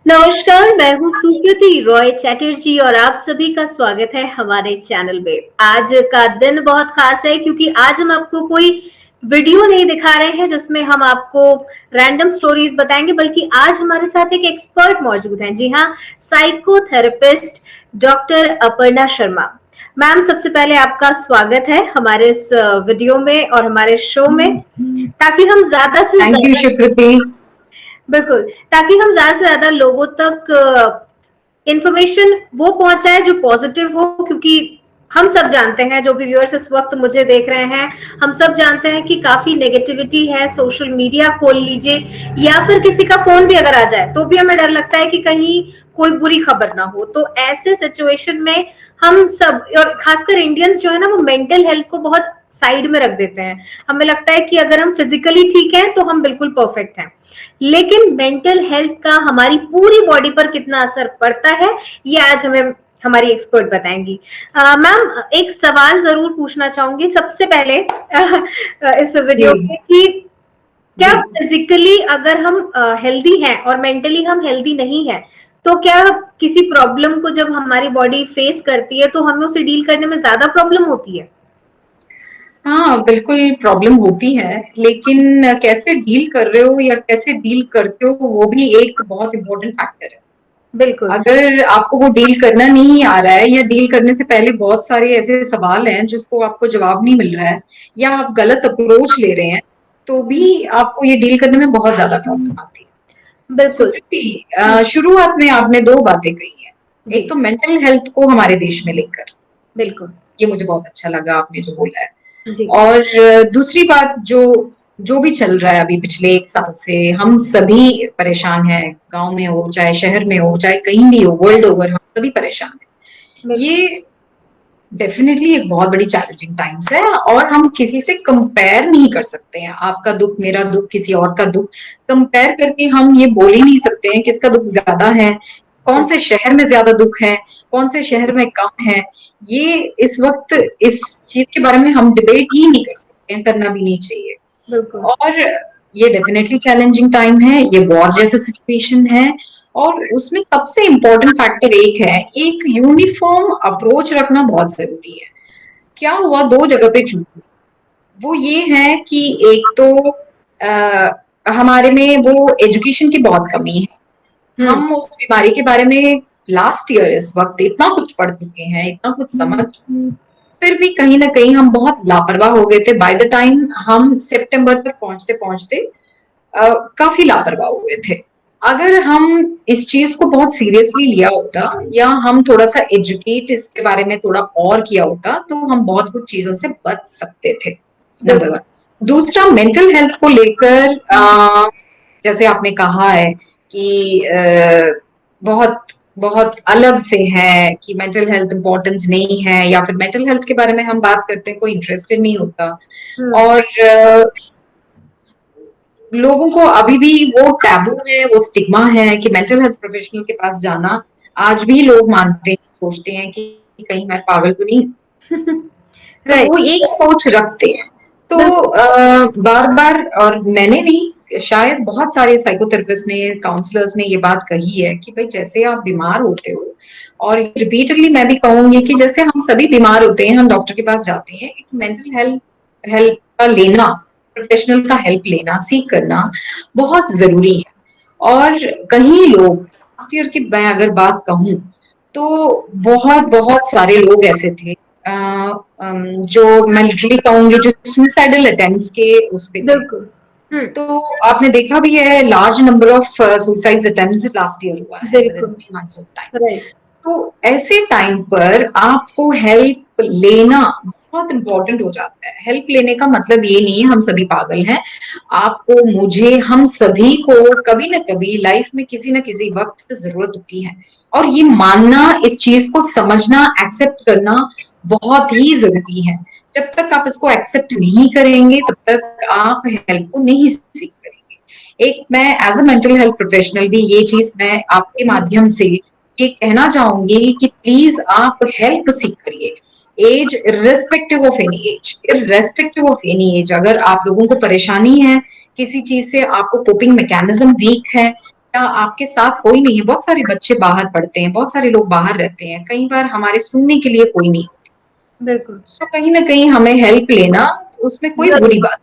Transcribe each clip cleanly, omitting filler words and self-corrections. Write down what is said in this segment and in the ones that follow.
नमस्कार, मैं हूँ सुकृति रॉय चैटर्जी और आप सभी का स्वागत है हमारे चैनल में। आज का दिन बहुत खास है क्योंकि आज हम आपको कोई वीडियो नहीं दिखा रहे हैं जिसमें हम आपको रैंडम स्टोरीज बताएंगे, बल्कि आज हमारे साथ एक एक्सपर्ट मौजूद हैं। जी हाँ, psychotherapist doctor Aparna Sharma. Ma'am, सबसे पहले आपका स्वागत है हमारे इस वीडियो में और हमारे शो में, ताकि हम ज्यादा से थैंक यू ज्यादा सुकृति। बिल्कुल, ताकि हम ज्यादा से ज्यादा लोगों तक इंफॉर्मेशन वो पहुंचाए जो पॉजिटिव हो। क्योंकि हम सब जानते हैं, जो भी व्यूअर्स इस वक्त मुझे देख रहे हैं, हम सब जानते हैं कि काफी नेगेटिविटी है। सोशल मीडिया खोल लीजिए या फिर किसी का फोन भी अगर आ जाए तो भी हमें डर लगता है कि कहीं कोई बुरी खबर ना हो। तो ऐसे सिचुएशन में हम सब, और खासकर इंडियंस जो है ना, वो मेंटल हेल्थ को बहुत साइड में रख देते हैं। हमें लगता है कि अगर हम फिजिकली ठीक हैं तो हम बिल्कुल परफेक्ट हैं, लेकिन मेंटल हेल्थ का हमारी पूरी बॉडी पर कितना असर पड़ता है, ये आज हमें हमारी एक्सपर्ट बताएंगी। मैम, एक सवाल जरूर पूछना चाहूंगी सबसे पहले इस वीडियो जी में कि क्या जी। फिजिकली अगर हम हेल्दी हैं और मेंटली हम हेल्दी नहीं है, तो क्या किसी प्रॉब्लम को जब हमारी बॉडी फेस करती है तो हमें उसे डील करने में ज्यादा प्रॉब्लम होती है? हाँ, बिल्कुल प्रॉब्लम होती है, लेकिन कैसे डील कर रहे हो या कैसे डील करते हो वो भी एक बहुत इम्पोर्टेंट फैक्टर है। बिल्कुल। अगर आपको वो डील करना नहीं आ रहा है या डील करने से पहले बहुत सारे ऐसे सवाल हैं जिसको आपको जवाब नहीं मिल रहा है या आप गलत अप्रोच ले रहे हैं, तो भी आपको ये डील करने में बहुत ज्यादा प्रॉब्लम आती है। बिल्कुल। सुकृति, शुरुआत में आपने दो बातें कही हैं। जी। एक तो मेंटल हेल्थ को हमारे देश में लेकर, बिल्कुल। ये मुझे बहुत अच्छा लगा आपने जो बोला है। जी। और दूसरी बात, जो जो भी चल रहा है अभी पिछले एक साल से, हम सभी परेशान हैं। गांव में हो, चाहे शहर में हो, चाहे कहीं भी हो, वर्ल्ड ओवर हम सभी परेशान हैं। बिल्कुल। ये डेफिनेटली एक बहुत बड़ी चैलेंजिंग टाइम्स है और हम किसी से कंपेयर नहीं कर सकते हैं। आपका दुख, मेरा दुख, किसी और का दुख कंपेयर करके हम ये बोल ही नहीं सकते हैं किसका दुख ज्यादा है, कौन से शहर में ज्यादा दुख है, कौन से शहर में कम है। ये इस वक्त इस चीज के बारे में हम डिबेट ही नहीं कर सकते हैं, करना भी नहीं चाहिए। बिल्कुल। और ये डेफिनेटली चैलेंजिंग टाइम है, ये वॉर जैसा सिचुएशन है। और उसमें सबसे इम्पोर्टेंट फैक्टर एक है, एक यूनिफॉर्म अप्रोच रखना बहुत जरूरी है। क्या हुआ, दो जगह पे चूक हुई। वो ये है कि एक तो हमारे में वो एजुकेशन की बहुत कमी है। हम्म। हम उस बीमारी के बारे में लास्ट ईयर इस वक्त इतना कुछ पढ़ चुके हैं, इतना कुछ समझ चुके हैं, फिर भी कहीं ना कहीं हम बहुत लापरवाह हो गए थे। बाय द टाइम हम सितंबर तक पहुंचते पहुंचते काफी लापरवाह हुए थे। अगर हम इस चीज को बहुत सीरियसली लिया होता या हम थोड़ा सा एजुकेट इसके बारे में थोड़ा और किया होता, तो हम बहुत कुछ चीजों से बच सकते थे। Number one. दूसरा, मेंटल हेल्थ को लेकर जैसे आपने कहा है कि बहुत बहुत अलग से है कि मेंटल हेल्थ इंपॉर्टेंस नहीं है, या फिर मेंटल हेल्थ के बारे में हम बात करते हैं कोई इंटरेस्टेड नहीं होता। हम्म। और लोगों को अभी भी वो टैबू है, वो स्टिग्मा है कि मेंटल हेल्थ प्रोफेशनल के पास जाना आज भी लोग मानते हैं, सोचते हैं कि कहीं मैं पागल तो नहीं। तो राइट। वो एक सोच रखते हैं। तो बिल्कुल। बार बार, और मैंने नहीं, शायद बहुत सारे साइकोथेरेपिस्ट ने, काउंसलर्स ने ये बात कही है कि भाई जैसे आप बीमार होते हो, और रिपीटेडली मैं भी कहूंगी कि जैसे हम सभी बीमार होते हैं, हम डॉक्टर के पास जाते हैं, एक मेंटल हेल्थ हेल्प का लेना, प्रोफेशनल का हेल्प लेना, सीख करना बहुत जरूरी है। और कहीं लोग, लास्ट ईयर की मैं अगर बात कहूँ, तो बहुत बहुत सारे लोग ऐसे थे जो मैं लिटरली कहूंगी जो सुसाइडल अटेम्प्ट्स के उस पे थे। बिल्कुल। हम्म। तो आपने देखा भी है, large number of suicide attempts last year हुआ है विद इन बिल्कुल। 3 मंथ्स ऑफ टाइम। राइट। तो ऐसे टाइम पर आपको हेल्प लेना बहुत इंपॉर्टेंट हो जाता है। हेल्प लेने का मतलब ये नहीं है हम सभी पागल हैं। आपको, मुझे, हम सभी को कभी ना कभी लाइफ में किसी ना किसी वक्त जरूरत होती है। और ये मानना, इस चीज को समझना, एक्सेप्ट करना बहुत ही जरूरी है। जब तक आप इसको एक्सेप्ट नहीं करेंगे तब तक आप हेल्प को नहीं सीख करेंगे। एक मैं as a mental health professional भी ये चीज मैं आपके माध्यम से ये कहना चाहूंगी कि प्लीज आप हेल्प सीख करिए। As irrespective of any age, irrespective of any age, अगर आप लोगों को परेशानी है किसी चीज से, आपको कोपिंग मैकेनिज्म वीक है, या आपके साथ कोई नहीं है, बहुत सारे बच्चे बाहर पढ़ते हैं, बहुत सारे लोग बाहर रहते हैं, कई बार हमारे सुनने के लिए कोई नहीं, बिल्कुल। तो कहीं ना कहीं हमें हेल्प लेना, उसमें कोई बुरी बात।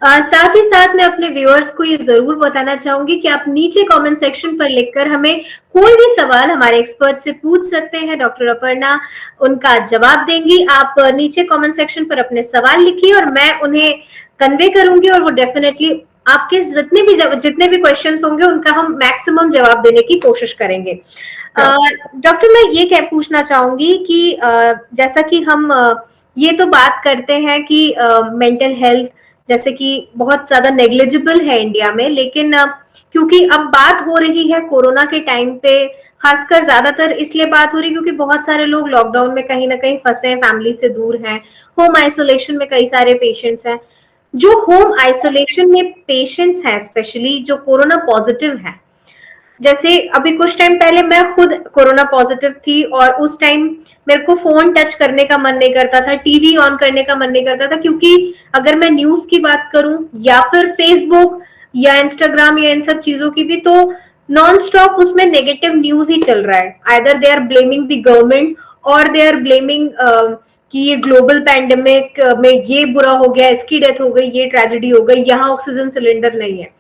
साथ ही साथ मैं अपने व्यूअर्स को ये जरूर बताना चाहूंगी कि आप नीचे कमेंट सेक्शन पर लिखकर हमें कोई भी सवाल हमारे एक्सपर्ट से पूछ सकते हैं। डॉक्टर अपर्णा उनका जवाब देंगी। आप नीचे कमेंट सेक्शन पर अपने सवाल लिखिए और मैं उन्हें कन्वे करूंगी और वो डेफिनेटली आपके जितने भी क्वेश्चंस होंगे उनका हम मैक्सिमम जवाब देने की कोशिश करेंगे। डॉक्टर मैं ये क्या पूछना चाहूंगी कि जैसा कि हम ये तो बात करते हैं कि मेंटल हेल्थ जैसे कि बहुत ज्यादा नेग्लिजिबल है इंडिया में, लेकिन क्योंकि अब बात हो रही है कोरोना के टाइम पे, खासकर ज्यादातर इसलिए बात हो रही है क्योंकि बहुत सारे लोग लॉकडाउन में कहीं ना कहीं फंसे हैं, फैमिली से दूर हैं, होम आइसोलेशन में कई सारे पेशेंट्स हैं। जो होम आइसोलेशन में पेशेंट्स हैं स्पेशली जो कोरोना पॉजिटिव हैं, जैसे अभी कुछ टाइम पहले मैं खुद कोरोना पॉजिटिव थी और उस टाइम मेरे को फोन टच करने का मन नहीं करता था, टीवी ऑन करने का मन नहीं करता था, क्योंकि अगर मैं न्यूज की बात करूं या फिर फेसबुक या इंस्टाग्राम या इन सब चीजों की भी, तो नॉन स्टॉप उसमें नेगेटिव न्यूज ही चल रहा है। Either they are blaming the government और दे आर ब्लेमिंग कि ये ग्लोबल पैंडेमिक में ये बुरा हो गया, इसकी डेथ हो गई, ये ट्रेजेडी हो गई, यहाँ ऑक्सीजन सिलेंडर नहीं है।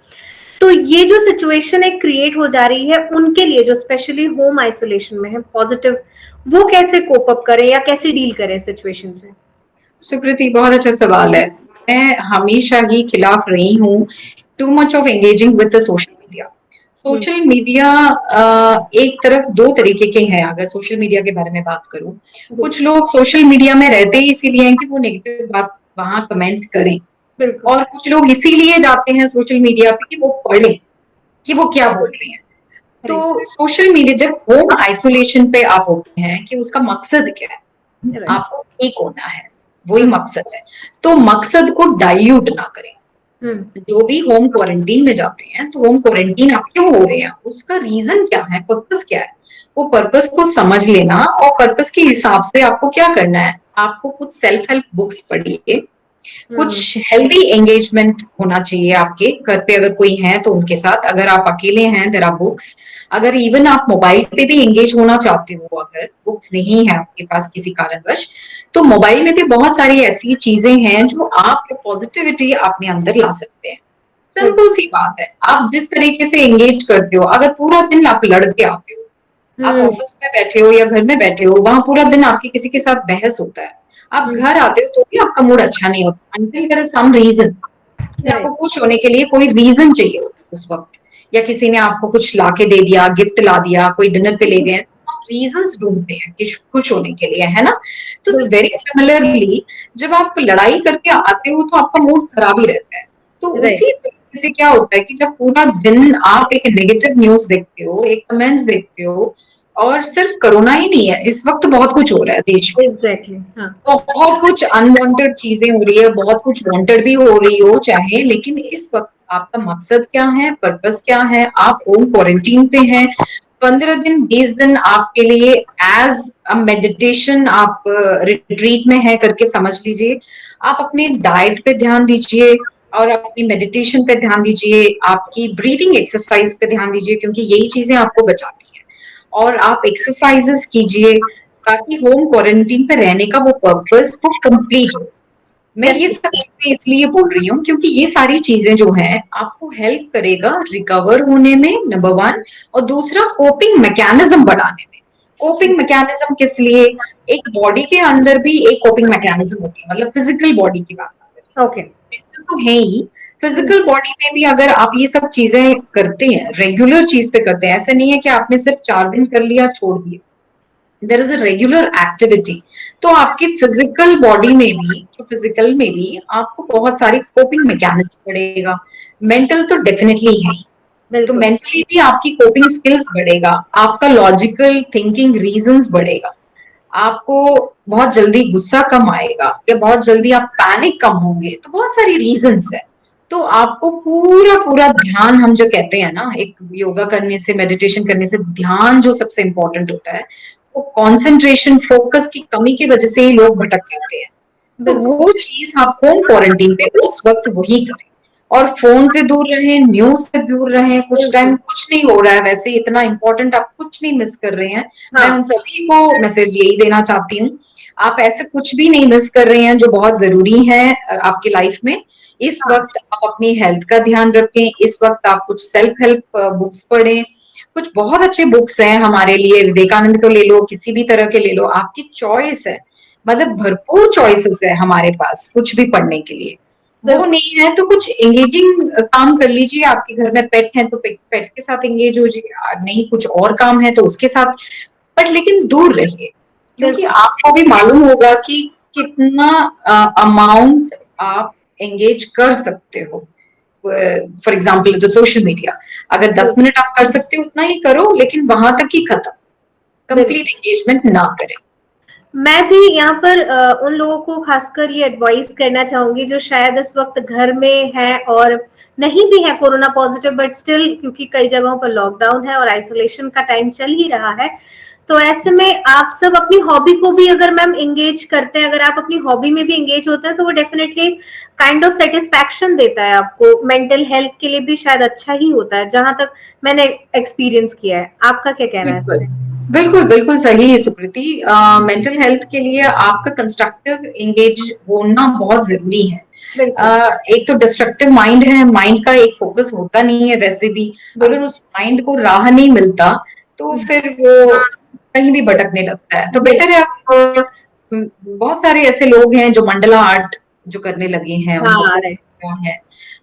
तो ये जो सिचुएशन एक क्रिएट हो जा रही है उनके लिए जो स्पेशली होम आइसोलेशन में है पॉजिटिव, वो कैसे कोप अप करें या कैसे डील करें सिचुएशन से? सुकृति, बहुत अच्छा सवाल है। मैं हमेशा ही खिलाफ रही हूँ too much of engaging with the social media. Social media एक तरफ दो तरीके के हैं, अगर सोशल मीडिया के बारे में बात करूं। कुछ लोग सोशल मीडिया में रहते ही इसीलिए हैं कि वो नेगेटिव बात वहां कमेंट करें, और कुछ लोग इसीलिए जाते हैं सोशल मीडिया पे कि वो पढ़ें कि वो क्या बोल रहे हैं। तो सोशल मीडिया जब होम आइसोलेशन पे आप होते हैं कि उसका मकसद क्या है, आपको ठीक होना है, वही मकसद है। तो मकसद को डाइल्यूट ना करें। जो भी होम क्वारंटीन में जाते हैं तो होम क्वारंटीन आप क्यों हो रहे हैं, उसका रीजन क्या है, पर्पस क्या है, वो पर्पस को समझ लेना और पर्पस के हिसाब से आपको क्या करना है। आपको कुछ सेल्फ हेल्प बुक्स पढ़िए, कुछ हेल्दी एंगेजमेंट होना चाहिए आपके घर पे, अगर कोई है तो उनके साथ, अगर आप अकेले हैं देयर आर बुक्स, अगर इवन आप मोबाइल पे भी एंगेज होना चाहते हो, अगर बुक्स नहीं है आपके पास किसी कारणवश, तो मोबाइल में भी बहुत सारी ऐसी चीजें हैं जो आप पॉजिटिविटी अपने अंदर ला सकते हैं। सिंपल सी बात है, आप जिस तरीके से एंगेज करते हो, अगर पूरा दिन आप लड़ के आते हो, आप ऑफिस में बैठे हो या घर में बैठे हो, वहां पूरा दिन आपके किसी के साथ बहस होता है, आप घर आते हो तो भी आपका मूड अच्छा नहीं होता, until there is some reason, आपको खुश होने के लिए कोई रीजन चाहिए होता है उस वक्त, या किसी ने आपको कुछ लाके दे दिया, गिफ्ट ला दिया, कोई डिनर पे ले गए, रीजंस ढूंढते हैं कि खुश होने के लिए, है ना। तो वेरी सिमिलरली जब आप लड़ाई करके आते हो तो आपका मूड खराब ही रहता है। तो उसी तरीके से क्या होता है कि जब पूरा दिन आप एक नेगेटिव न्यूज देखते हो, एक कमेंट्स देखते हो, और सिर्फ कोरोना ही नहीं है, इस वक्त बहुत कुछ हो रहा है देश में। एग्जैक्टली, बहुत कुछ अनवांटेड चीजें हो रही है, बहुत कुछ वांटेड भी हो रही हो चाहे, लेकिन इस वक्त आपका मकसद क्या है, पर्पस क्या है। आप होम क्वारंटीन पे हैं, 15 दिन 20 दिन आपके लिए एज अ मेडिटेशन आप रिट्रीट में है करके समझ लीजिए। आप अपने डाइट पे ध्यान दीजिए और अपनी मेडिटेशन पे ध्यान दीजिए, आपकी ब्रीदिंग एक्सरसाइज पे ध्यान दीजिए, क्योंकि यही चीजें आपको बचाती हैं। और आप एक्सरसाइजेस कीजिए ताकि होम क्वारंटीन पे रहने का वो पर्पस वो कंप्लीट हो। मैं ये सब चीजें इसलिए बोल रही हूँ क्योंकि ये सारी चीजें जो है आपको हेल्प करेगा रिकवर होने में, नंबर 1, और दूसरा कोपिंग मैकेनिज्म बढ़ाने में। कोपिंग मैकेनिज्म किस लिए, एक बॉडी के अंदर भी एक कोपिंग मैकेनिज्म होती है, मतलब फिजिकल बॉडी की बात करें, ओके, तो है ही। फिजिकल बॉडी में भी अगर आप ये सब चीजें करते हैं, रेगुलर चीज पे करते हैं, ऐसे नहीं है कि आपने सिर्फ 4 दिन कर लिया छोड़ दिया, there is a regular activity, तो आपकी फिजिकल बॉडी में भी, तो फिजिकल में भी आपको बहुत सारी कोपिंग मैकेनिज्म बढ़ेगा। मेंटल तो डेफिनेटली है ही, तो मेंटली भी आपकी कोपिंग स्किल्स बढ़ेगा, आपका लॉजिकल थिंकिंग रीजंस बढ़ेगा, आपको बहुत जल्दी गुस्सा कम आएगा या बहुत जल्दी आप पैनिक कम होंगे, तो बहुत सारी रीजंस है। तो आपको पूरा पूरा ध्यान, हम जो कहते हैं ना, एक योगा करने से, मेडिटेशन करने से ध्यान जो सबसे इंपॉर्टेंट होता है, वो कंसंट्रेशन, फोकस की कमी की वजह से ही लोग भटक जाते हैं। तो वो चीज आप होम क्वारंटीन पे उस वक्त वही करें। और फोन से दूर रहें, न्यूज से दूर रहें। कुछ टाइम कुछ नहीं हो रहा है, वैसे इतना इंपॉर्टेंट आप कुछ नहीं मिस कर रहे हैं। मैं हाँ, उन सभी को मैसेज यही देना चाहती हूँ, आप ऐसे कुछ भी नहीं मिस कर रहे हैं जो बहुत जरूरी है आपकी लाइफ में। इस हाँ, वक्त आप अपनी हेल्थ का ध्यान रखें, इस वक्त आप कुछ सेल्फ हेल्प बुक्स पढ़ें। कुछ बहुत अच्छे बुक्स हैं हमारे लिए, विवेकानंद को ले लो, किसी भी तरह के ले लो, आपकी चॉइस है। मतलब भरपूर चॉइसेस है हमारे पास कुछ भी पढ़ने के लिए। वो बिल्कुल, नहीं है तो कुछ एंगेजिंग काम कर लीजिए। आपके घर में पेट है तो पेट के साथ एंगेज हो जाइए, नहीं कुछ और काम है तो उसके साथ, बट लेकिन दूर रहिए। क्योंकि बिल्कुल, आपको भी मालूम होगा कि कितना अमाउंट आप एंगेज कर सकते हो। For example the social media, अगर 10 मिनट आप कर सकते हो उतना ही करो, लेकिन वहां तक ही खत्म, बिल्कुल। कंप्लीट एंगेजमेंट ना करें। मैं भी यहाँ पर उन लोगों को खासकर ये एडवाइस करना चाहूंगी जो शायद इस वक्त घर में है और नहीं भी है कोरोना पॉजिटिव, बट स्टिल क्योंकि कई जगहों पर लॉकडाउन है और आइसोलेशन का टाइम चल ही रहा है, तो ऐसे में आप सब अपनी हॉबी को भी अगर मैम एंगेज करते हैं, अगर आप अपनी हॉबी में भी एंगेज होते हैं, तो वो डेफिनेटली काइंड ऑफ सेटिस्फैक्शन देता है आपको, मेंटल हेल्थ के लिए भी शायद अच्छा ही होता है, जहां तक मैंने एक्सपीरियंस किया है। आपका क्या कहना है इस बिल्कुल पे? बिल्कुल बिल्कुल सही सुकृति। मेंटल हेल्थ के लिए आपका कंस्ट्रक्टिव एंगेज होना बहुत जरूरी है। बिल्कुल, एक तो डिस्ट्रक्टिव माइंड है, माइंड का एक फोकस होता नहीं है वैसे भी। अगर बिल्कुल। उस माइंड को राह नहीं मिलता तो फिर वो कहीं भी भटकने लगता है। तो बेटर है आप बहुत सारे ऐसे लोग हैं जो मंडला आर्ट जो करने लगे हैं, उनको हाँ, राइट। कोई है,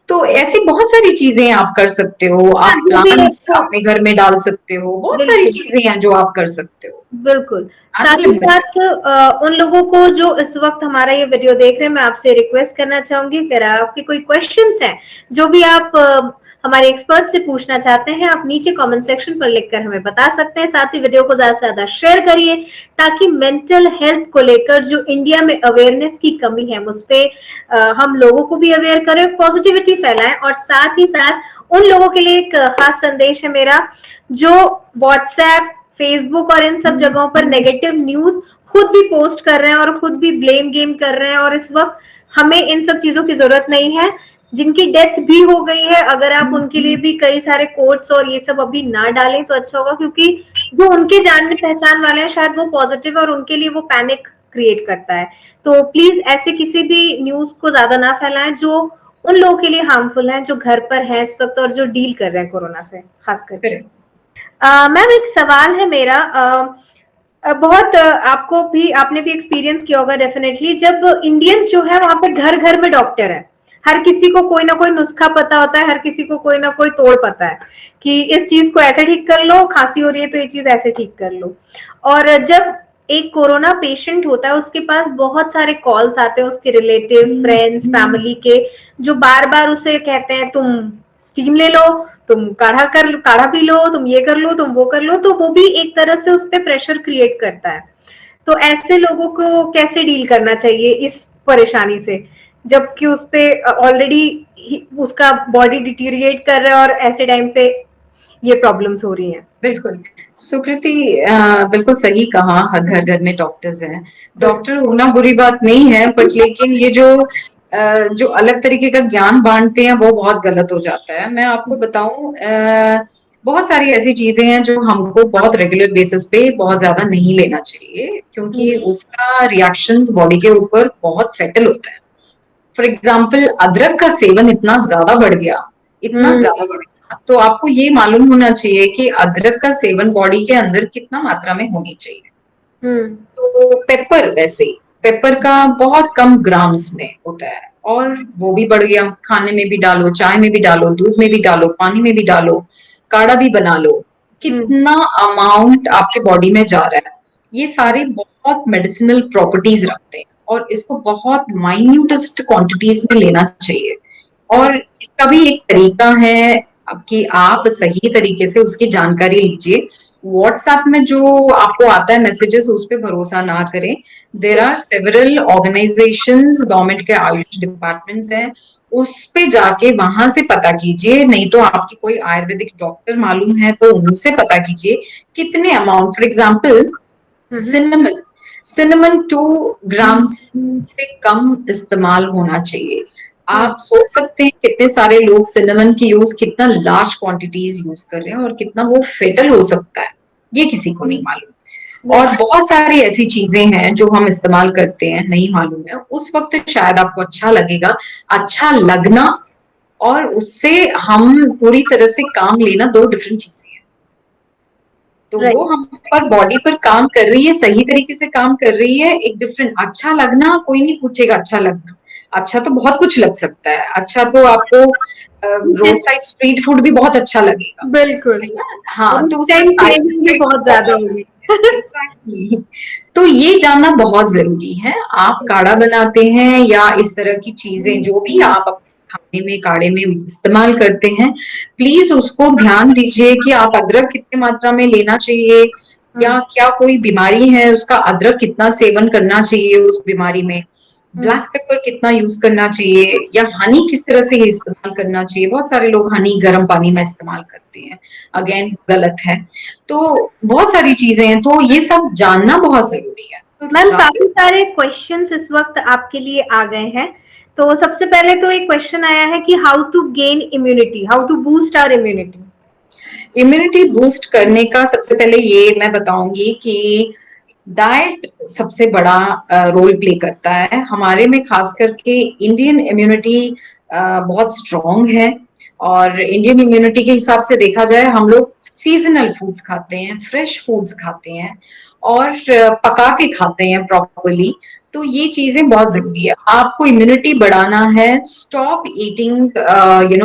तो ऐसी बहुत सारी चीजें आप कर सकते हो। हाँ, आप जो भी प्लांट्स आपको अपने घर में डाल सकते हो, बहुत सारी बिल्कुल, चीजें हैं जो आप कर सकते हो। बिल्कुल। साथ ही अनलिमिटेड। साथ उन लोगों को जो इस वक्त हमारा ये वीडियो देख रहे हैं, मैं आपसे रिक्वेस्ट करना चाहूंगी, अगर आपके कोई क्वेश्चंस हैं, जो भी आप हमारे एक्सपर्ट से पूछना चाहते हैं, आप नीचे कमेंट सेक्शन पर लिखकर हमें बता सकते हैं। साथ ही वीडियो को ज्यादा से ज्यादा शेयर करिए, ताकि मेंटल हेल्थ को लेकर जो इंडिया में अवेयरनेस की कमी है, उस पे हम लोगों को भी अवेयर करें, पॉजिटिविटी फैलाएं। और साथ ही साथ उन लोगों के लिए एक खास संदेश है मेरा, जो व्हाट्सएप, फेसबुक और इन सब जगहों पर नेगेटिव न्यूज खुद भी पोस्ट कर रहे हैं और खुद भी ब्लेम गेम कर रहे हैं, और इस वक्त हमें इन सब चीजों की जरूरत नहीं है। जिनकी डेथ भी हो गई है, अगर आप उनके लिए भी कई सारे कोट्स और ये सब अभी ना डालें तो अच्छा होगा, क्योंकि जो उनके जानने पहचान वाले हैं शायद वो पॉजिटिव है और उनके लिए वो पैनिक क्रिएट करता है। तो प्लीज ऐसे किसी भी न्यूज को ज्यादा ना फैलाएं जो उन लोगों के लिए हार्मफुल है, जो घर पर है इस वक्त और जो डील कर रहे हैं कोरोना से खास करके। मैम एक सवाल है मेरा, बहुत आपको भी, आपने भी एक्सपीरियंस किया होगा डेफिनेटली, जब इंडियंस जो है वहां पे घर घर में डॉक्टर है, हर किसी को कोई ना कोई नुस्खा पता होता है, हर किसी को कोई ना कोई तोड़ पता है कि इस चीज को ऐसे ठीक कर लो, खांसी हो रही है तो ये चीज ऐसे ठीक कर लो। और जब एक कोरोना पेशेंट होता है, उसके पास बहुत सारे कॉल्स आते हैं उसके रिलेटिव, फ्रेंड्स, फैमिली के, जो बार बार उसे कहते हैं तुम स्टीम ले लो, तुम काढ़ा पी लो, तुम ये कर लो, तुम वो कर लो, तो वो भी एक तरह से उस पर प्रेशर क्रिएट करता है। तो ऐसे लोगों को कैसे डील करना चाहिए इस परेशानी से, जबकि उस पे ऑलरेडी उसका बॉडी डिटीरिएट कर रहा है और ऐसे टाइम पे ये प्रॉब्लम्स हो रही हैं। बिल्कुल सुकृति, बिल्कुल सही कहा, हर घर घर में डॉक्टर्स हैं। डॉक्टर होना बुरी बात नहीं है, बट लेकिन ये जो अलग तरीके का ज्ञान बांटते हैं वो बहुत गलत हो जाता है। मैं आपको बताऊं, बहुत सारी ऐसी चीजें हैं जो हमको बहुत रेगुलर बेसिस पे बहुत ज्यादा नहीं लेना चाहिए, क्योंकि उसका रिएक्शंस बॉडी के ऊपर बहुत फेटल होता है। फॉर एग्जाम्पल, अदरक का सेवन इतना ज्यादा बढ़ गया, इतना ज्यादा बढ़ गया, तो आपको ये मालूम होना चाहिए कि अदरक का सेवन बॉडी के अंदर कितना मात्रा में होनी चाहिए। तो पेपर, वैसे ही पेपर का बहुत कम ग्राम्स में होता है, और वो भी बढ़ गया। खाने में भी डालो, चाय में भी डालो, दूध में भी डालो, पानी में भी डालो, काढ़ा भी बना लो, कितना अमाउंट आपके बॉडी में जा रहा है। ये सारे बहुत मेडिसिनल प्रॉपर्टीज रखते हैं, और इसको बहुत माइन्यूटेस्ट क्वांटिटीज में लेना चाहिए। और इसका भी एक तरीका है कि आप सही तरीके से उसकी जानकारी लीजिए। व्हाट्सएप में जो आपको आता है मैसेजेस, उस पर भरोसा ना करें। There are several organisations, government के आयुष डिपार्टमेंट्स हैं, उस पे जाके वहां से पता कीजिए। नहीं तो आपकी कोई आयुर्वेदिक डॉक्टर मालूम है तो उनसे पता कीजिए कितने amount. For example, cinnamon cinnamon 2 grams से कम इस्तेमाल होना चाहिए। आप सोच सकते हैं कितने सारे लोग सिनेमन की यूज कितना लार्ज क्वांटिटीज यूज कर रहे हैं और कितना वो फेटल हो सकता है, ये किसी को नहीं मालूम। और बहुत सारी ऐसी चीजें हैं जो हम इस्तेमाल करते हैं, नहीं मालूम है, उस वक्त शायद आपको अच्छा लगेगा, अच्छा लगना और उससे हम पूरी तरह से काम लेना दो डिफरेंट चीजें हैं। तो वो हम पर बॉडी पर काम कर रही है, सही तरीके से काम कर रही है, एक डिफरेंट। अच्छा लगना कोई नहीं पूछेगा, अच्छा लगना, अच्छा तो बहुत कुछ लग सकता है, अच्छा तो आपको रोड साइड स्ट्रीट फूड भी बहुत अच्छा लगेगा, बिल्कुल। है ना? हाँ, तो उसके टाइम साइड क्रेविंग भी बहुत इफेक्ट्स ज्यादा होगी। एग्जैक्टली। तो ये जानना बहुत जरूरी है। आप काढ़ा बनाते हैं या इस तरह की चीजें जो भी आप अपने खाने में काढ़े में इस्तेमाल करते हैं, प्लीज उसको ध्यान दीजिए कि आप अदरक कितनी मात्रा में लेना चाहिए, या क्या कोई बीमारी है उसका अदरक कितना सेवन करना चाहिए उस बीमारी में, ब्लैक पेपर कितना यूज करना चाहिए, या हनी किस तरह से इस्तेमाल करना चाहिए। बहुत सारे लोग हनी गर्म पानी में इस्तेमाल करते हैं, अगेन गलत है। तो बहुत सारी चीजें हैं, तो ये सब जानना बहुत जरूरी है। तो मैम काफी सारे क्वेश्चंस इस वक्त आपके लिए आ गए हैं। तो सबसे पहले तो एक क्वेश्चन आया है कि how to gain immunity, how to boost our immunity. Immunity boost करने का सबसे पहले ये मैं बताऊंगी कि डाइट सबसे बड़ा रोल प्ले करता है हमारे में, खास करके इंडियन इम्यूनिटी बहुत स्ट्रांग है। और इंडियन इम्यूनिटी के हिसाब से देखा जाए, हम लोग सीजनल फूड्स खाते हैं, फ्रेश फूड्स खाते हैं और पका के खाते हैं प्रॉपरली। तो ये चीजें बहुत जरूरी है। आपको इम्यूनिटी बढ़ाना है, stop eating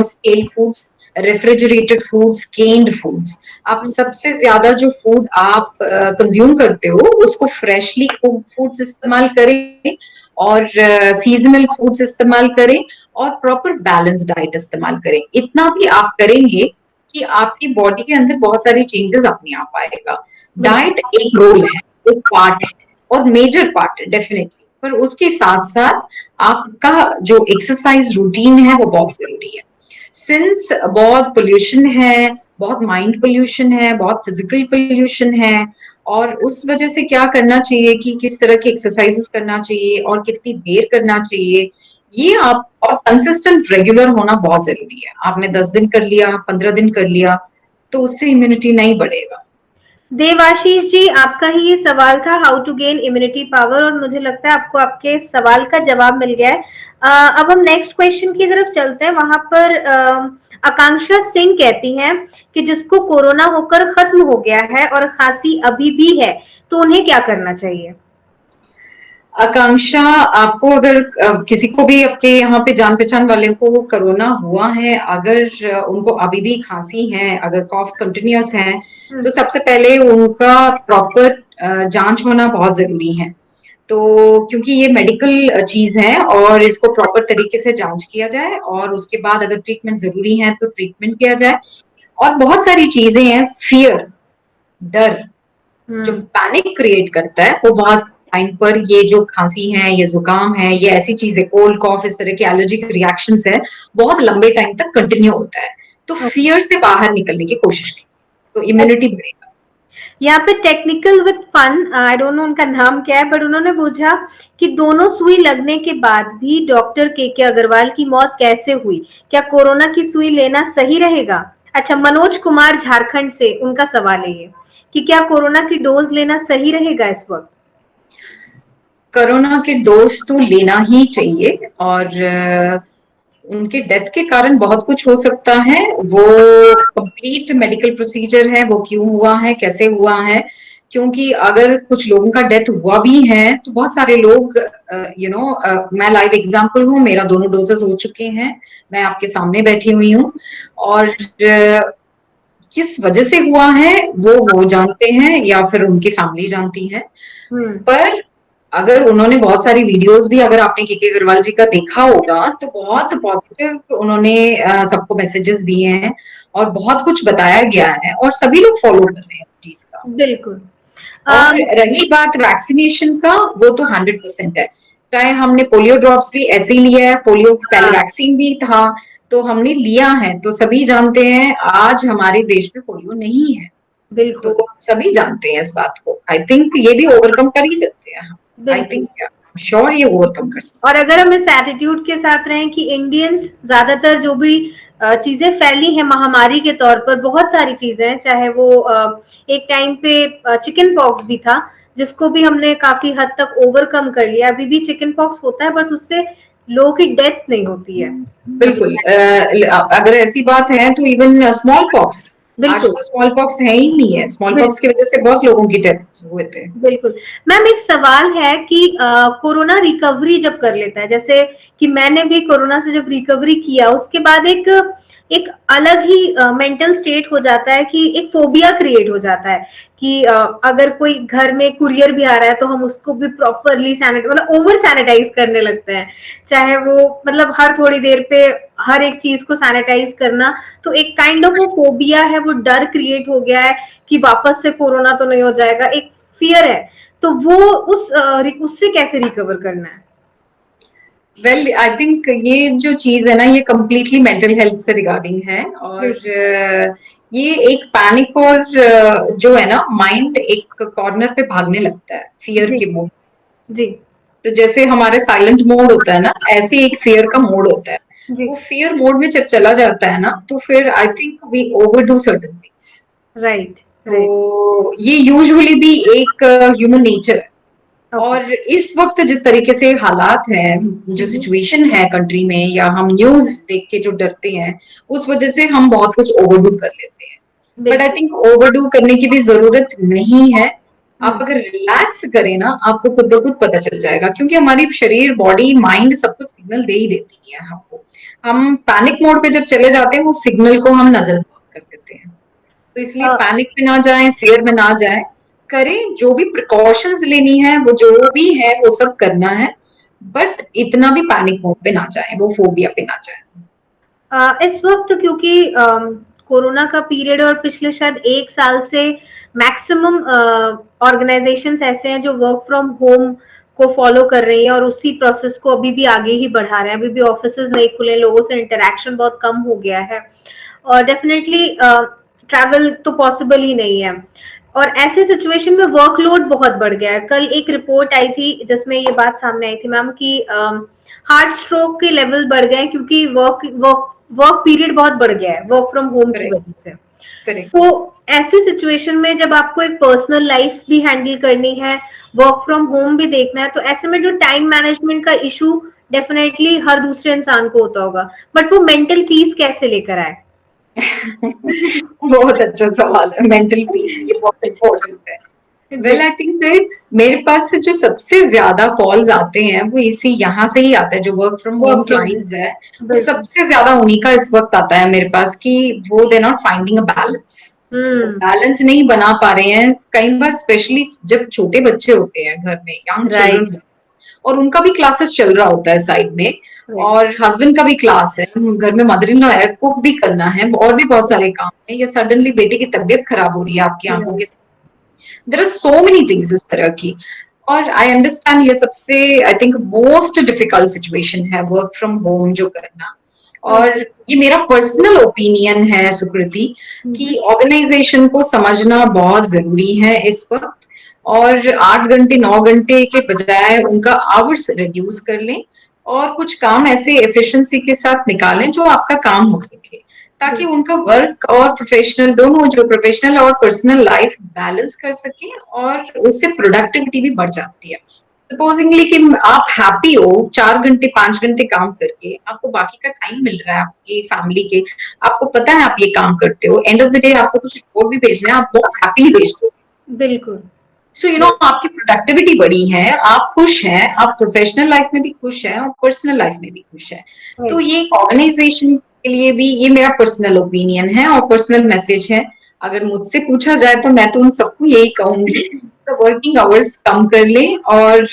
stale foods, refrigerated foods, canned foods. आप सबसे ज्यादा जो फूड आप कंज्यूम करते हो उसको फ्रेशली फूड्स इस्तेमाल करें और सीजनल फूड्स इस्तेमाल करें और प्रॉपर बैलेंस डाइट इस्तेमाल करें। इतना भी आप करेंगे कि आपकी बॉडी के अंदर बहुत सारी चेंजेस अपने आप आएगा। डाइट एक रोल है, एक पार्ट है और मेजर पार्ट है डेफिनेटली, पर उसके साथ साथ आपका जो एक्सरसाइज रूटीन है वो बहुत जरूरी है। सिंस बहुत पोल्यूशन है, बहुत माइंड पोल्यूशन है, बहुत फिजिकल पोल्यूशन है, और उस वजह से क्या करना चाहिए कि किस तरह की एक्सरसाइजेस करना चाहिए और कितनी देर करना चाहिए, ये आप और कंसिस्टेंट रेगुलर होना बहुत जरूरी है। आपने 10 दिन कर लिया, 15 दिन कर लिया, तो उससे इम्यूनिटी नहीं बढ़ेगा। देवाशीष जी, आपका ही ये सवाल था, how to gain immunity power, और मुझे लगता है आपको आपके सवाल का जवाब मिल गया है। अब हम नेक्स्ट क्वेश्चन की तरफ चलते हैं। वहां पर आकांक्षा सिंह कहती हैं कि जिसको कोरोना होकर खत्म हो गया है और खांसी अभी भी है, तो उन्हें क्या करना चाहिए? आकांक्षा, आपको अगर किसी को भी आपके यहाँ पे जान पहचान वाले को कोरोना हुआ है, अगर उनको अभी भी खांसी है, अगर कॉफ कंटिन्यूअस है, तो सबसे पहले उनका प्रॉपर जांच होना बहुत जरूरी है। तो क्योंकि ये मेडिकल चीज है और इसको प्रॉपर तरीके से जांच किया जाए और उसके बाद अगर ट्रीटमेंट जरूरी है तो ट्रीटमेंट किया जाए। और बहुत सारी चीजें हैं, फियर, डर जो पैनिक क्रिएट करता है, वो बहुत टाइम पर ये जो खांसी है, ये जुकाम है, ये ऐसी चीजें, कोल्ड कॉफ, इस तरह के एलर्जिक रिएक्शंस है, बहुत लंबे टाइम तक कंटिन्यू होता है। तो फियर से बाहर निकलने की कोशिश की तो इम्यूनिटी बढ़ेगा। यहाँ पे technical with fun, I don't know उनका नाम क्या है, बट उन्होंने पूछा कि दोनों सुई लगने के बाद भी डॉक्टर के अग्रवाल की मौत कैसे हुई, क्या कोरोना की सुई लेना सही रहेगा? अच्छा, मनोज कुमार झारखंड से उनका सवाल है ये कि क्या कोरोना की डोज लेना सही रहेगा इस वक्त? कोरोना के डोज तो लेना ही चाहिए, और उनके डेथ के कारण बहुत कुछ हो सकता है। वो कंप्लीट मेडिकल प्रोसीजर है, वो क्यों हुआ है, कैसे हुआ है, क्योंकि अगर कुछ लोगों का डेथ हुआ भी है तो बहुत सारे लोग मैं लाइव एग्जांपल हूँ, मेरा दोनों डोजेस हो चुके हैं, मैं आपके सामने बैठी हुई हूँ, और किस वजह से हुआ है वो जानते हैं या फिर उनकी फैमिली जानती है। पर अगर उन्होंने बहुत सारी वीडियोस भी, अगर आपने के अग्रवाल जी का देखा होगा, तो बहुत पॉजिटिव उन्होंने सबको मैसेजेस दिए हैं और बहुत कुछ बताया गया है और सभी लोग फॉलो कर रहे हैं चीज का। बिल्कुल। और रही बात वैक्सीनेशन का, वो तो 100% है। चाहे हमने पोलियो ड्रॉप्स भी ऐसे ही लिया है, पोलियो की पहले वैक्सीन भी था तो हमने लिया है, तो सभी जानते हैं आज हमारे देश में पोलियो नहीं है। बिल्कुल, तो सभी जानते हैं इस बात को। आई थिंक ये भी ओवरकम कर ही सकते हैं। आई थिंक श्योर ये ओवरकम कर सकते और अगर हम इस एटीट्यूड के साथ रहें कि इंडियंस ज्यादातर जो भी चीजें फैली हैं महामारी के तौर पर, बहुत सारी चीजें हैं, चाहे वो एक टाइम पे चिकन पॉक्स भी था जिसको भी हमने काफी हद तक ओवरकम कर लिया, अभी भी चिकन पॉक्स होता है बट उससे लोगों की डेथ नहीं होती है। बिल्कुल। अगर ऐसी बात है तो इवन स्मॉल पॉक्स, आज बिल्कुल तो स्मॉल पॉक्स है ही नहीं है, स्मॉल पॉक्स की वजह से बहुत लोगों की डेथ हुए थे। बिल्कुल। मैम एक सवाल है कि कोरोना रिकवरी जब कर लेता है, जैसे कि मैंने भी कोरोना से जब रिकवरी किया उसके बाद एक एक अलग ही मेंटल स्टेट हो जाता है कि एक फोबिया क्रिएट हो जाता है कि अगर कोई घर में कुरियर भी आ रहा है तो हम उसको भी प्रॉपरली सैनिटाइज, मतलब ओवर सैनिटाइज करने लगते हैं, चाहे वो मतलब हर थोड़ी देर पे हर एक चीज को सैनिटाइज करना। तो एक काइंड ऑफ वो फोबिया है, वो डर क्रिएट हो गया है कि वापस से कोरोना तो नहीं हो जाएगा, एक फियर है। तो वो उससे कैसे रिकवर करना है? वेल आई थिंक ये जो चीज है ना, ये कम्प्लीटली मेंटल हेल्थ से रिगार्डिंग है। और ये एक पैनिक और जो है ना, माइंड एक कॉर्नर पे भागने लगता है फियर जी के मोड। जी तो जैसे हमारे साइलेंट मोड होता है ना, ऐसे एक फियर का मोड होता है। जी। वो फियर मोड में जब चला जाता है ना, तो फिर I think we overdo certain things. Right right. तो ये यूजुअली भी एक ह्यूमन नेचर है। ओके। और इस वक्त जिस तरीके से हालात हैं, जो सिचुएशन है कंट्री में, या हम न्यूज देख के जो डरते हैं, उस वजह से हम बहुत कुछ ओवरडू कर लेते हैं। बट आई बिल्कुल। थिंक ओवरडू करने की भी जरूरत नहीं है। आप हम्म। अगर रिलैक्स करें ना, आपको खुद ब खुद पता चल जाएगा, क्योंकि हमारी शरीर, बॉडी, माइंड सब कुछ सिग्नल दे ही देती है हमको। हम पैनिक मोड पे जब चले जाते हैं, वो सिग्नल को हम नजरअंदाज कर देते हैं। तो इसलिए अ, पैनिक में ना जाएं, फियर में ना जाएं, करें जो भी प्रिकॉशंस लेनी है, वो जो भी है वो सब करना है। बट इतना भी पैनिक मोड पे ना जाएं, वो फोबिया पे ना जाएं। इस वक्त क्योंकि कोरोना का पीरियड और पिछले शायद एक साल से मैक्सिमम ऑर्गेनाइजेशंस ऐसे हैं जो वर्क फ्रॉम होम को फॉलो कर रही हैं और उसी प्रोसेस को अभी भी आगे ही बढ़ा रहे हैं। अभी भी ऑफिसेज नहीं खुले, लोगों से इंटरेक्शन बहुत कम हो गया है और डेफिनेटली ट्रैवल तो पॉसिबल ही नहीं है। और ऐसे सिचुएशन में वर्कलोड बहुत बढ़ गया है। कल एक रिपोर्ट आई थी जिसमें ये बात सामने आई थी मैम कि हार्ट स्ट्रोक के लेवल बढ़ गए क्योंकि वर्क वर्क वर्क पीरियड बहुत बढ़ गया है वर्क फ्रॉम होम की करेक्ट वजह से। करेक्ट। तो ऐसी सिचुएशन में जब आपको एक पर्सनल लाइफ भी हैंडल करनी है, वर्क फ्रॉम होम भी देखना है, तो ऐसे में जो टाइम मैनेजमेंट का इशू डेफिनेटली हर दूसरे इंसान को होता होगा, बट वो मेंटल पीस कैसे लेकर आए? बहुत अच्छा सवाल है। मेंटल पीस ये बहुत इम्पोर्टेंट है। वेल आई थिंक मेरे पास से जो सबसे ज्यादा कॉल्स आते हैं वो इसी यहाँ से ही आता है, जो work from home work from clients है, वो बिल्कुल। सबसे ज्यादा उन्हीं का इस वक्त आता है मेरे पास कि वो they not finding a balance. वो हम्म। बैलेंस नहीं बना पा रहे हैं। कई बार स्पेशली जब छोटे बच्चे होते हैं घर में, यंग चिल्ड्रन, राइट और उनका भी क्लासेस चल रहा होता है साइड में, राइट। और हस्बैंड का भी क्लास है, घर में मदर इन लॉ है, कुक भी करना है, और भी बहुत सारे काम है, या सडनली बेटे की तबीयत खराब हो रही है आपकी आंखों के, there are so many things इस तरह की। और आई अंडरस्टैंड, ये सबसे I think most difficult situation है वर्क फ्रॉम होम जो करना। और ये मेरा पर्सनल ओपिनियन है सुकृति, कि ऑर्गेनाइजेशन को समझना बहुत जरूरी है इस वक्त, और 8 घंटे 9 घंटे के बजाय उनका आवर्स रिड्यूस कर लें, और कुछ काम ऐसे एफिशिएंसी के साथ निकालें जो आपका काम हो सके, ताकि उनका वर्क और प्रोफेशनल दोनों, जो प्रोफेशनल और पर्सनल लाइफ बैलेंस कर सके, और उससे प्रोडक्टिविटी भी बढ़ जाती है। सपोजिंगली कि आप हैप्पी हो 4 घंटे 5 घंटे काम करके, आपको बाकी का टाइम मिल रहा है आपकी फैमिली के, आपको पता है आप ये काम करते हो, एंड ऑफ द डे आपको कुछ रिपोर्ट भी भेजना है, आप बहुत हैप्पीली भेज दो। बिल्कुल। सो यू नो, आपकी प्रोडक्टिविटी बढ़ी है, आप खुश हैं, आप प्रोफेशनल लाइफ में भी खुश हैं और पर्सनल लाइफ में भी खुश हैं। तो ये एक ऑर्गेनाइजेशन के लिए भी, ये मेरा पर्सनल ओपिनियन है और पर्सनल मैसेज है। अगर मुझसे पूछा जाए तो मैं तो उन सबको यही कहूंगी, तो वर्किंग आवर्स कम कर ले, और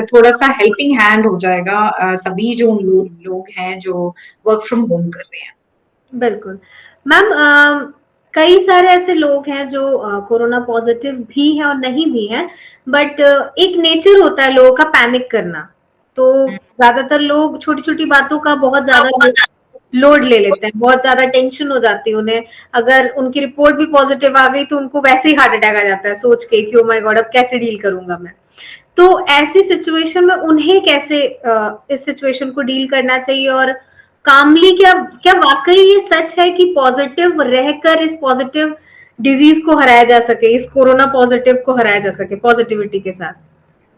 थोड़ा सा हेल्पिंग हैंड हो जाएगा सभी जो उन लोग हैं जो वर्क फ्रॉम होम कर रहे हैं। बिल्कुल। मैम कई सारे ऐसे लोग हैं जो कोरोना पॉजिटिव भी हैं और नहीं भी हैं, बट एक नेचर होता है लोगों का पैनिक करना। तो ज्यादातर लोग छोटी छोटी बातों का बहुत ज्यादा लोड ले लेते हैं, बहुत ज्यादा टेंशन हो जाती है उन्हें। अगर उनकी रिपोर्ट भी पॉजिटिव आ गई तो उनको वैसे ही हार्ट अटैक आ जाता है सोच के कि ओ माय गॉड अब कैसे डील करूंगा मैं। तो ऐसी सिचुएशन में उन्हें कैसे इस सिचुएशन को डील करना चाहिए, और कामली, क्या क्या वाकई ये सच है कि पॉजिटिव रहकर इस पॉजिटिव डिजीज को हराया जा सके, इस कोरोना पॉजिटिव को हराया जा सके पॉजिटिविटी के साथ?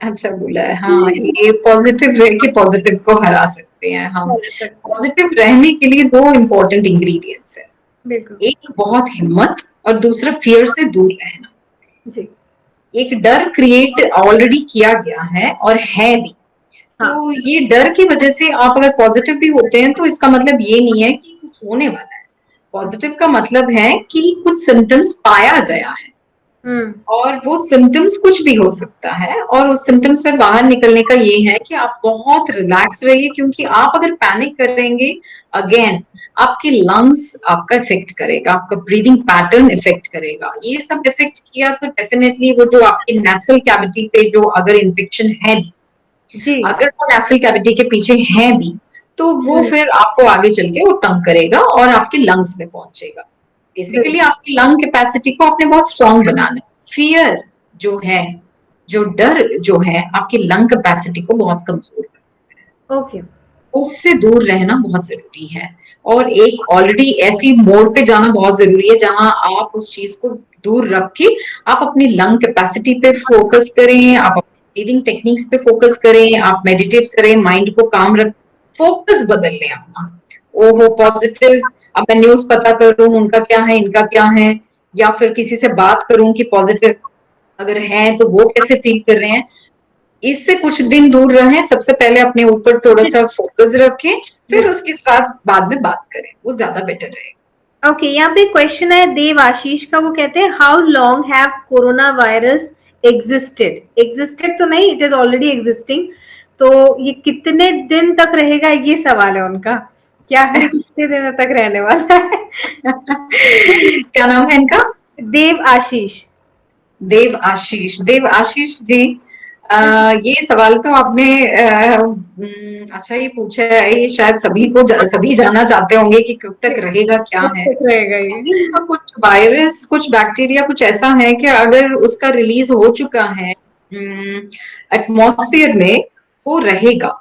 अच्छा बोला है, हाँ, ये पॉजिटिव रह के पॉजिटिव को हरा सकते हैं हम। पॉजिटिव रहने के लिए दो इम्पोर्टेंट इंग्रेडिएंट्स है, बिल्कुल एक बहुत हिम्मत और दूसरा फियर से दूर रहना जी। एक डर क्रिएट ऑलरेडी किया गया है और है भी। हाँ। तो ये डर की वजह से आप अगर पॉजिटिव भी होते हैं तो इसका मतलब ये नहीं है कि कुछ होने वाला है। पॉजिटिव का मतलब है कि कुछ सिम्टम्स पाया गया है और वो सिम्टम्स कुछ भी हो सकता है, और उस सिम्टम्स में बाहर निकलने का ये है कि आप बहुत रिलैक्स रहिए, क्योंकि आप अगर पैनिक करेंगे अगेन आपके लंग्स आपका इफेक्ट करेगा, आपका ब्रीदिंग पैटर्न इफेक्ट करेगा। ये सब इफेक्ट किया तो डेफिनेटली वो जो आपकी नेसल कैविटी पे जो अगर इन्फेक्शन है जी। अगर वो नेसल कैविटी के पीछे है भी तो वो फिर आपको आगे चल के वो तंग करेगा और आपके लंग्स में पहुंचेगा। बेसिकली आपकी लंग कैपेसिटी को आपने बहुत स्ट्रांग बनाना है। फियर जो है, जो डर जो है, आपकी लंग कैपेसिटी को बहुत कमजोर करता है। ओके। उससे दूर रहना बहुत जरूरी है, और एक ऑलरेडी ऐसी मोड पे जाना बहुत जरूरी है जहां आप उस चीज को दूर रख के आप अपनी लंग कैपेसिटी पे फोकस करें, आप ब्रीदिंग टेक्निक्स पे फोकस करें, आप मेडिटेट करें, माइंड को काम रख, फोकस बदल लें अपना। ओहो पॉजिटिव, अब मैं न्यूज पता करूं उनका क्या है इनका क्या है, या फिर किसी से बात करूं कि पॉजिटिव अगर है तो वो कैसे फील कर रहे हैं। इससे कुछ दिन दूर रहें, सबसे पहले अपने ऊपर थोड़ा सा फोकस रखें, फिर उसके साथ बाद में बात करें, वो ज्यादा बेटर रहेगा। ओके, यहाँ पे क्वेश्चन है देव आशीष का, वो कहते हैं how long have corona virus existed तो नहीं, इट इज ऑलरेडी एग्जिस्टिंग, तो ये कितने दिन तक रहेगा, ये सवाल है उनका, क्या है कितने दिन तक रहने वाला है? क्या नाम है इनका? देव आशीष। देव आशीष जी, ये सवाल तो आपने अच्छा ही पूछा है। ये शायद सभी जानना चाहते होंगे कि कब तक रहेगा, क्या है रहेगा ये। कुछ वायरस, कुछ बैक्टीरिया, कुछ ऐसा है कि अगर उसका रिलीज हो चुका है एटमॉस्फेयर में, वो रहेगा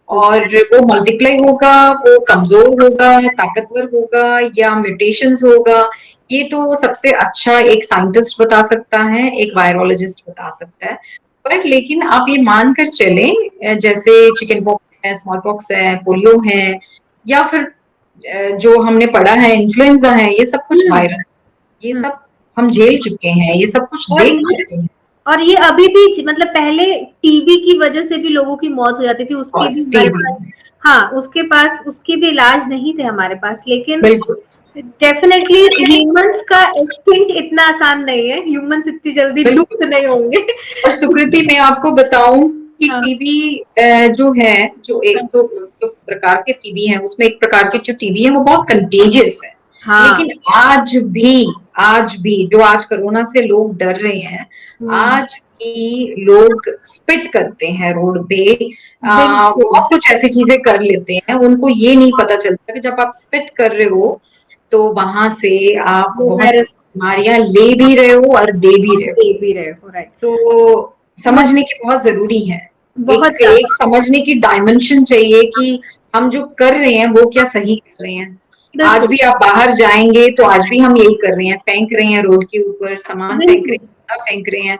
और वो मल्टीप्लाई होगा, वो कमजोर होगा, ताकतवर होगा या म्यूटेशंस होगा, ये तो सबसे अच्छा एक साइंटिस्ट बता सकता है, एक वायरोलॉजिस्ट बता सकता है। बट लेकिन आप ये मानकर चलें, जैसे चिकन पॉक्स है, स्मॉल पॉक्स है, पोलियो है, या फिर जो हमने पढ़ा है इन्फ्लुएंजा है, ये सब कुछ वायरस, ये सब हम झेल चुके हैं, ये सब कुछ देख चुके हैं। और ये अभी भी, मतलब पहले टीबी की वजह से भी लोगों की मौत हो जाती थी, उसके भी हमारे पास, हाँ, उसके भी इलाज नहीं थे हमारे पास, लेकिन डेफिनेटली ह्यूमंस का एक्सटिंक्ट इतना आसान नहीं है, ह्यूमंस इतनी जल्दी लुप्त नहीं होंगे। और सुकृति मैं आपको बताऊं कि टीबी जो है, जो एक दो प्रकार के टीबी है, उसमें एक प्रकार की जो टीबी है वो बहुत कंटेजियस है। लेकिन आज भी जो आज कोरोना से लोग डर रहे हैं, आज भी लोग स्पिट करते हैं रोड पे, बहुत कुछ ऐसी चीजें कर लेते हैं, उनको ये नहीं पता चलता कि जब आप स्पिट कर रहे हो तो वहां से आप बहुत बीमारियां ले भी रहे हो और दे भी रहे हो। राइट। तो समझने की बहुत जरूरी है, एक समझने की डायमेंशन चाहिए कि हम जो कर रहे हैं वो क्या सही कर रहे हैं। आज भी आप बाहर जाएंगे तो आज भी हम यही कर रहे हैं, फेंक रहे हैं रोड के ऊपर, सामान फेंक रहे हैं, फेंक रहे हैं।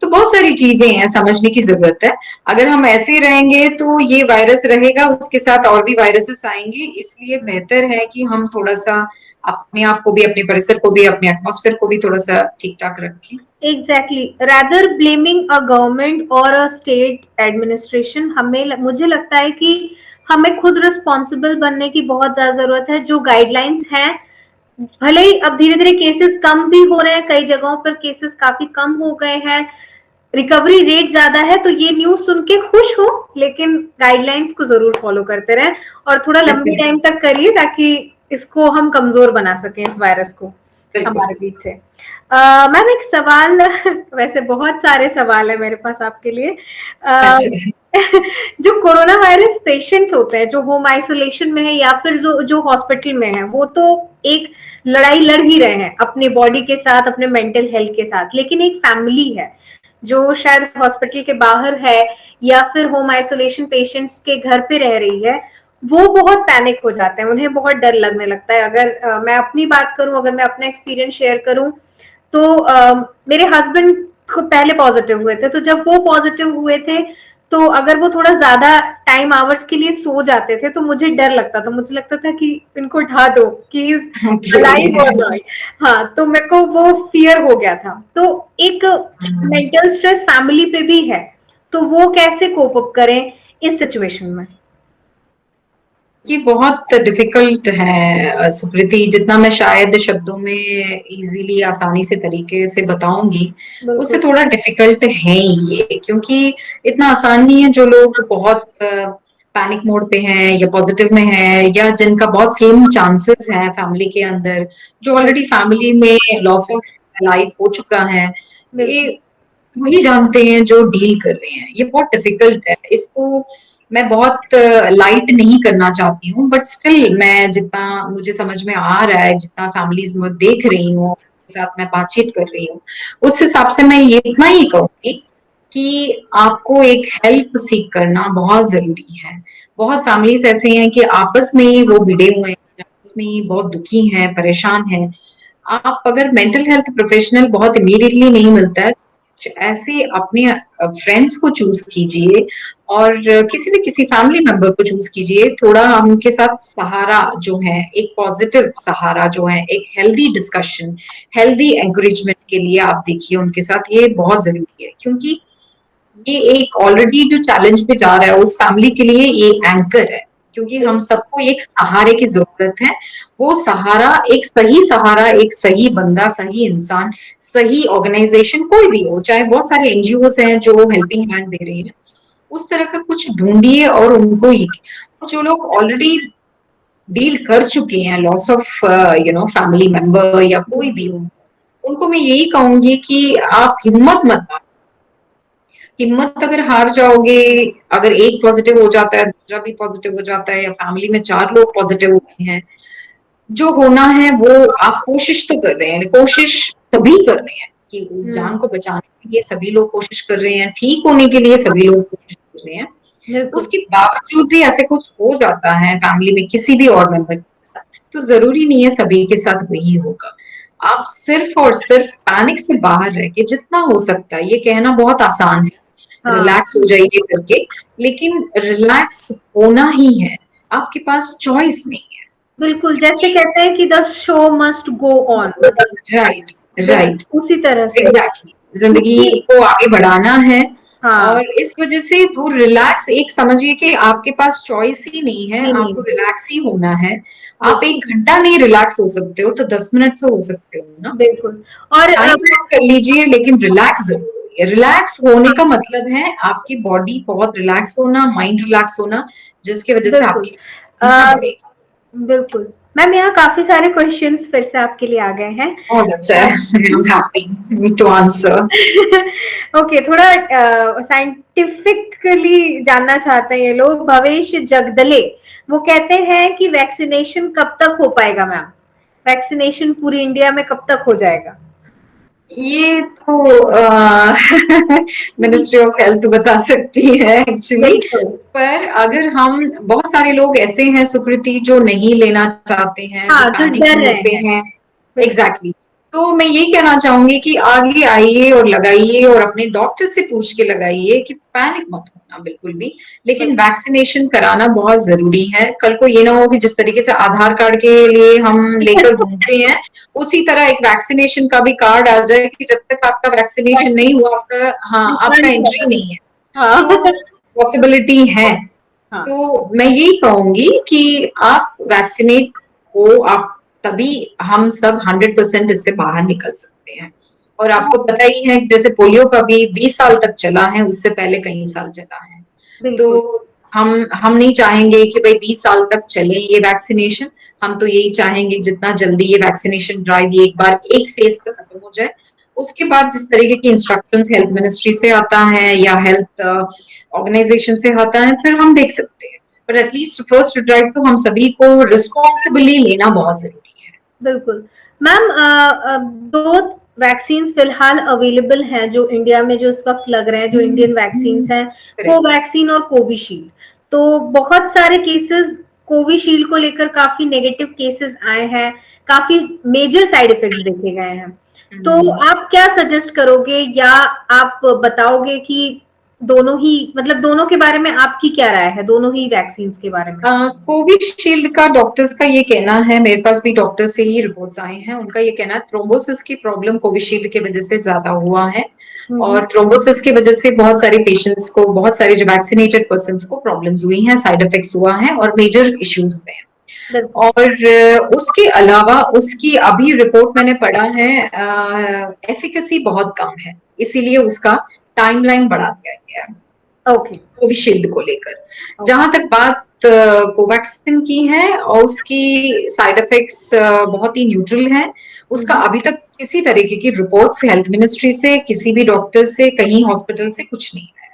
तो बहुत सारी चीजें हैं, समझने की जरूरत है। अगर हम ऐसे रहेंगे तो ये वायरस रहेगा, उसके साथ और भी वायरसेस आएंगे, इसलिए बेहतर है कि हम थोड़ा सा अपने आप को भी, अपने परिसर को भी, अपने एटमॉस्फेयर को भी थोड़ा सा ठीक ठाक रखें। Exactly. Rather blaming a government or a state administration, मुझे लगता है कि हमें खुद रिस्पॉन्सिबल बनने की बहुत ज्यादा जरूरत है। जो गाइडलाइंस हैं, भले ही अब धीरे धीरे केसेस कम भी हो रहे हैं, कई जगहों पर केसेस काफी कम हो गए हैं, रिकवरी रेट ज्यादा है, तो ये न्यूज सुन के खुश हो, लेकिन गाइडलाइंस को जरूर फॉलो करते रहें और थोड़ा लंबे टाइम तक करिए, ताकि इसको हम कमजोर बना सकें, इस वायरस को हमारे बीच से। मैम एक सवाल, वैसे बहुत सारे सवाल है मेरे पास आपके लिए। जो कोरोना वायरस पेशेंट्स होते हैं, जो होम आइसोलेशन में है या फिर जो हॉस्पिटल में है, वो तो एक लड़ाई लड़ ही रहे हैं अपने बॉडी के साथ, अपने मेंटल हेल्थ के साथ, लेकिन एक फैमिली है जो शायद हॉस्पिटल के बाहर है या फिर होम आइसोलेशन पेशेंट्स के घर पे रह रही है, वो बहुत पैनिक हो जाते हैं, उन्हें बहुत डर लगने लगता है। अगर मैं अपनी बात करूं, अगर मैं अपना एक्सपीरियंस शेयर करूं, तो मेरे हस्बैंड को पहले पॉजिटिव हुए थे, तो जब वो पॉजिटिव हुए थे, तो अगर वो थोड़ा ज्यादा टाइम आवर्स के लिए सो जाते थे तो मुझे डर लगता था, मुझे लगता था कि इनको उठा दो, कि इज अलाइव और नॉट। हाँ, तो मेरे को वो फियर हो गया था। तो एक मेंटल स्ट्रेस फैमिली पे भी है, तो वो कैसे कोप अप करें इस सिचुएशन में? ये बहुत डिफिकल्ट है सुकृति, जितना मैं शायद शब्दों में इजीली आसानी से तरीके से बताऊंगी, उससे बिल्कुल। थोड़ा डिफिकल्ट है ही ये, क्योंकि इतना आसान नहीं है। जो लोग बहुत पैनिक मोड पे हैं या पॉजिटिव में हैं या जिनका बहुत स्लिम चांसेस हैं फैमिली के अंदर, जो ऑलरेडी फैमिली में लॉस ऑफ लाइफ हो चुका है, ये बिल्कुल। वही जानते हैं जो डील कर रहे हैं। ये बहुत डिफिकल्ट है, इसको मैं बहुत लाइट नहीं करना चाहती हूँ, बट स्टिल मैं जितना मुझे समझ में आ रहा है, जितना फैमिलीज में देख रही हूँ, साथ मैं बातचीत कर रही हूँ, उस हिसाब से मैं ये इतना ही कहूंगी कि आपको एक हेल्प सीख करना बहुत जरूरी है। बहुत फैमिलीज ऐसे हैं कि आपस में ही वो भिड़े हुए हैं, आपस में ही बहुत दुखी हैं, परेशान हैं। आप अगर मेंटल हेल्थ प्रोफेशनल बहुत इमीडिएटली नहीं मिलता है, ऐसे अपने फ्रेंड्स को चूज कीजिए और किसी न किसी फैमिली मेंबर को चूज कीजिए, थोड़ा उनके साथ सहारा जो है, एक पॉजिटिव सहारा जो है, एक हेल्दी डिस्कशन, हेल्दी एंकरेजमेंट के लिए आप देखिए उनके साथ, ये बहुत जरूरी है। क्योंकि ये एक ऑलरेडी जो चैलेंज पे जा रहा है उस फैमिली के लिए ये एंकर है, क्योंकि हम सबको एक सहारे की जरूरत है। वो सहारा, एक सही बंदा, सही इंसान, सही ऑर्गेनाइजेशन, कोई भी हो, चाहे बहुत सारे एनजीओ हैं जो हेल्पिंग हैंड दे रही है, उस तरह का कुछ ढूंढिए और उनको जो लोग ऑलरेडी डील कर चुके हैं लॉस ऑफ फैमिली मेंबर या कोई भी हो, उनको मैं यही कहूंगी कि आप हिम्मत अगर हार जाओगे, अगर एक पॉजिटिव हो जाता है, दूसरा भी पॉजिटिव हो जाता है, या फैमिली में 4 लोग पॉजिटिव हो गए हैं, जो होना है वो आप कोशिश तो कर रहे हैं, कोशिश सभी कर रहे हैं कि जान को बचाने के लिए सभी लोग कोशिश कर रहे हैं, ठीक होने के लिए सभी लोग कोशिश कर रहे हैं। बिल्कुल। उसके बावजूद भी ऐसे कुछ हो जाता है फैमिली में किसी भी और मेंबर के साथ, तो जरूरी नहीं है सभी के साथ वही होगा। आप सिर्फ और सिर्फ पैनिक से बाहर रह के जितना हो सकता है, ये कहना बहुत आसान है हाँ, रिलैक्स हो जाइए करके, लेकिन रिलैक्स होना ही है, आपके पास चॉइस नहीं है। बिल्कुल, जैसे क्योंकि कहते हैं कि the show must go on, मतलब राइट, राइट, बिल्कुल उसी तरह से। एग्जैक्टली, जिंदगी क्योंकि को आगे बढ़ाना है। हाँ, और इस वजह से वो रिलैक्स, एक समझिए कि आपके पास चॉइस ही नहीं है, नहीं, नहीं, आपको रिलैक्स ही होना है। आप बिल्कुल, 1 घंटा नहीं रिलैक्स हो सकते हो तो 10 मिनट से हो सकते हो ना, बिल्कुल। और टाइम कम कर लीजिए, लेकिन रिलैक्स जरूरी है। रिलैक्स होने का मतलब है आपकी बॉडी बहुत रिलैक्स होना, माइंड रिलैक्स होना, जिसकी वजह से बिल्कुल। आपकी अ, क्षमता बढ़ेगी। बिल्कुल। मैम, यहाँ काफ़ी सारे क्वेश्चन्स फिर से आपके लिए आ गए हैं। बहुत अच्छा अ, है, I am happy to answer. Okay, थोड़ा साइंटिफिकली जानना चाहते हैं ये लोग। भवेश जगदले, वो कहते हैं कि वैक्सीनेशन कब तक हो पाएगा मैम? वैक्सीनेशन पूरी इंडिया में कब तक हो जाएगा? ये तो मिनिस्ट्री ऑफ हेल्थ बता सकती है एक्चुअली। बिल्कुल। पर अगर हम, बहुत सारे लोग ऐसे हैं सुकृति जो नहीं लेना चाहते हैं, जो हाँ, जो पैनिक डर मोड रहे पे हैं। हैं। बिल्कुल। एग्जैक्टली, तो मैं यही कहना चाहूंगी कि आगे आइए और लगाइए, और अपने डॉक्टर से पूछ के लगाइए, कि पैनिक मत होना बिल्कुल भी, लेकिन वैक्सीनेशन कराना बहुत जरूरी है। कल को ये ना हो कि जिस तरीके से आधार कार्ड के लिए हम लेकर घूमते हैं, उसी तरह एक वैक्सीनेशन का भी कार्ड आ जाए कि जब तक आपका वैक्सीनेशन नहीं हुआ, आपका, हाँ, आपका एंट्री नहीं है। हाँ। तो पॉसिबिलिटी है। हाँ। तो मैं यही कहूंगी कि आप वैक्सीनेट हो, आप, तभी हम सब 100% इससे बाहर निकल सकते हैं। और आपको पता ही है, जैसे पोलियो का भी 20 साल तक चला है, उससे पहले कई साल चला है। तो बिल्कुल। हम नहीं चाहेंगे कि भाई 20 साल तक चले ये वैक्सीनेशन। हम तो यही चाहेंगे जितना जल्दी ये वैक्सीनेशन ड्राइव एक बार एक फेज पे खत्म हो जाए, उसके बाद जिस तरीके की इंस्ट्रक्शंस हेल्थ मिनिस्ट्री से आता है या हेल्थ ऑर्गेनाइजेशन से आता है, फिर हम देख सकते हैं। पर एटलीस्ट फर्स्ट ड्राइव तो हम सभी को रिस्पॉन्सिबली लेना बहुत जरूरी है। बिल्कुल। मैम, दो वैक्सीन फिलहाल अवेलेबल हैं जो इंडिया में जो इस वक्त लग रहे हैं, जो इंडियन वैक्सीन हैं, कोवैक्सीन और कोविशील्ड। तो बहुत सारे केसेस कोविशील्ड को लेकर काफी नेगेटिव केसेस आए हैं, काफी मेजर साइड इफेक्ट्स देखे गए हैं। तो आप क्या सजेस्ट करोगे या आप बताओगे कि दोनों ही, मतलब दोनों के बारे में आपकी क्या राय है, दोनों ही वैक्सीन के बारे में? कोविशील्ड का डॉक्टर्स का ये कहना है, मेरे पास भी डॉक्टर से ही रिपोर्ट्स आए हैं, उनका ये कहना है थ्रोम्बोसिस की प्रॉब्लम कोविशील्ड की वजह से ज्यादा हुआ है, और थ्रोम्बोसिस की वजह से बहुत सारे पेशेंट्स को, बहुत सारे जो वैक्सीनेटेड पर्सन्स को प्रॉब्लम्स हुई हैं, साइड इफेक्ट्स हुआ है और मेजर इश्यूज हुए हैं। और उसके अलावा उसकी अभी रिपोर्ट मैंने पढ़ा है, एफिकेसी बहुत कम है, इसीलिए उसका टाइमलाइन बढ़ा दिया गया है कोविशील्ड को लेकर। जहां तक बात कोवैक्सीन की है, और उसकी साइड इफेक्ट्स बहुत ही न्यूट्रल है, उसका अभी तक किसी तरीके की रिपोर्ट्स हेल्थ मिनिस्ट्री से, किसी भी डॉक्टर से, कहीं हॉस्पिटल से कुछ नहीं है।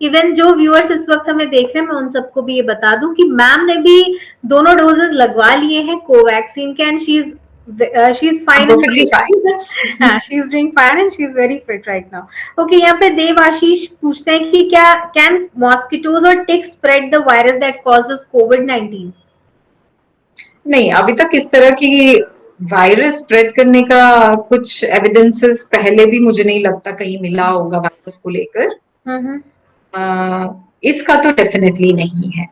इवन जो व्यूअर्स इस वक्त हमें देख रहे हैं, मैं उन सबको भी ये बता दूं कि मैम ने भी दोनों डोजेस लगवा लिए हैं कोवैक्सीन के, and she is fine. Perfectly fine. She is doing fine and she is very fit right now. Okay, यहाँ पे देव आशीष पूछते हैं कि क्या can mosquitoes और ticks spread the virus that causes COVID-19? नहीं, अभी तक इस तरह की वायरस स्प्रेड करने का कुछ एविडेंसेस पहले भी मुझे नहीं लगता कहीं मिला होगा वायरस को लेकर। इसका तो डेफिनेटली नहीं है।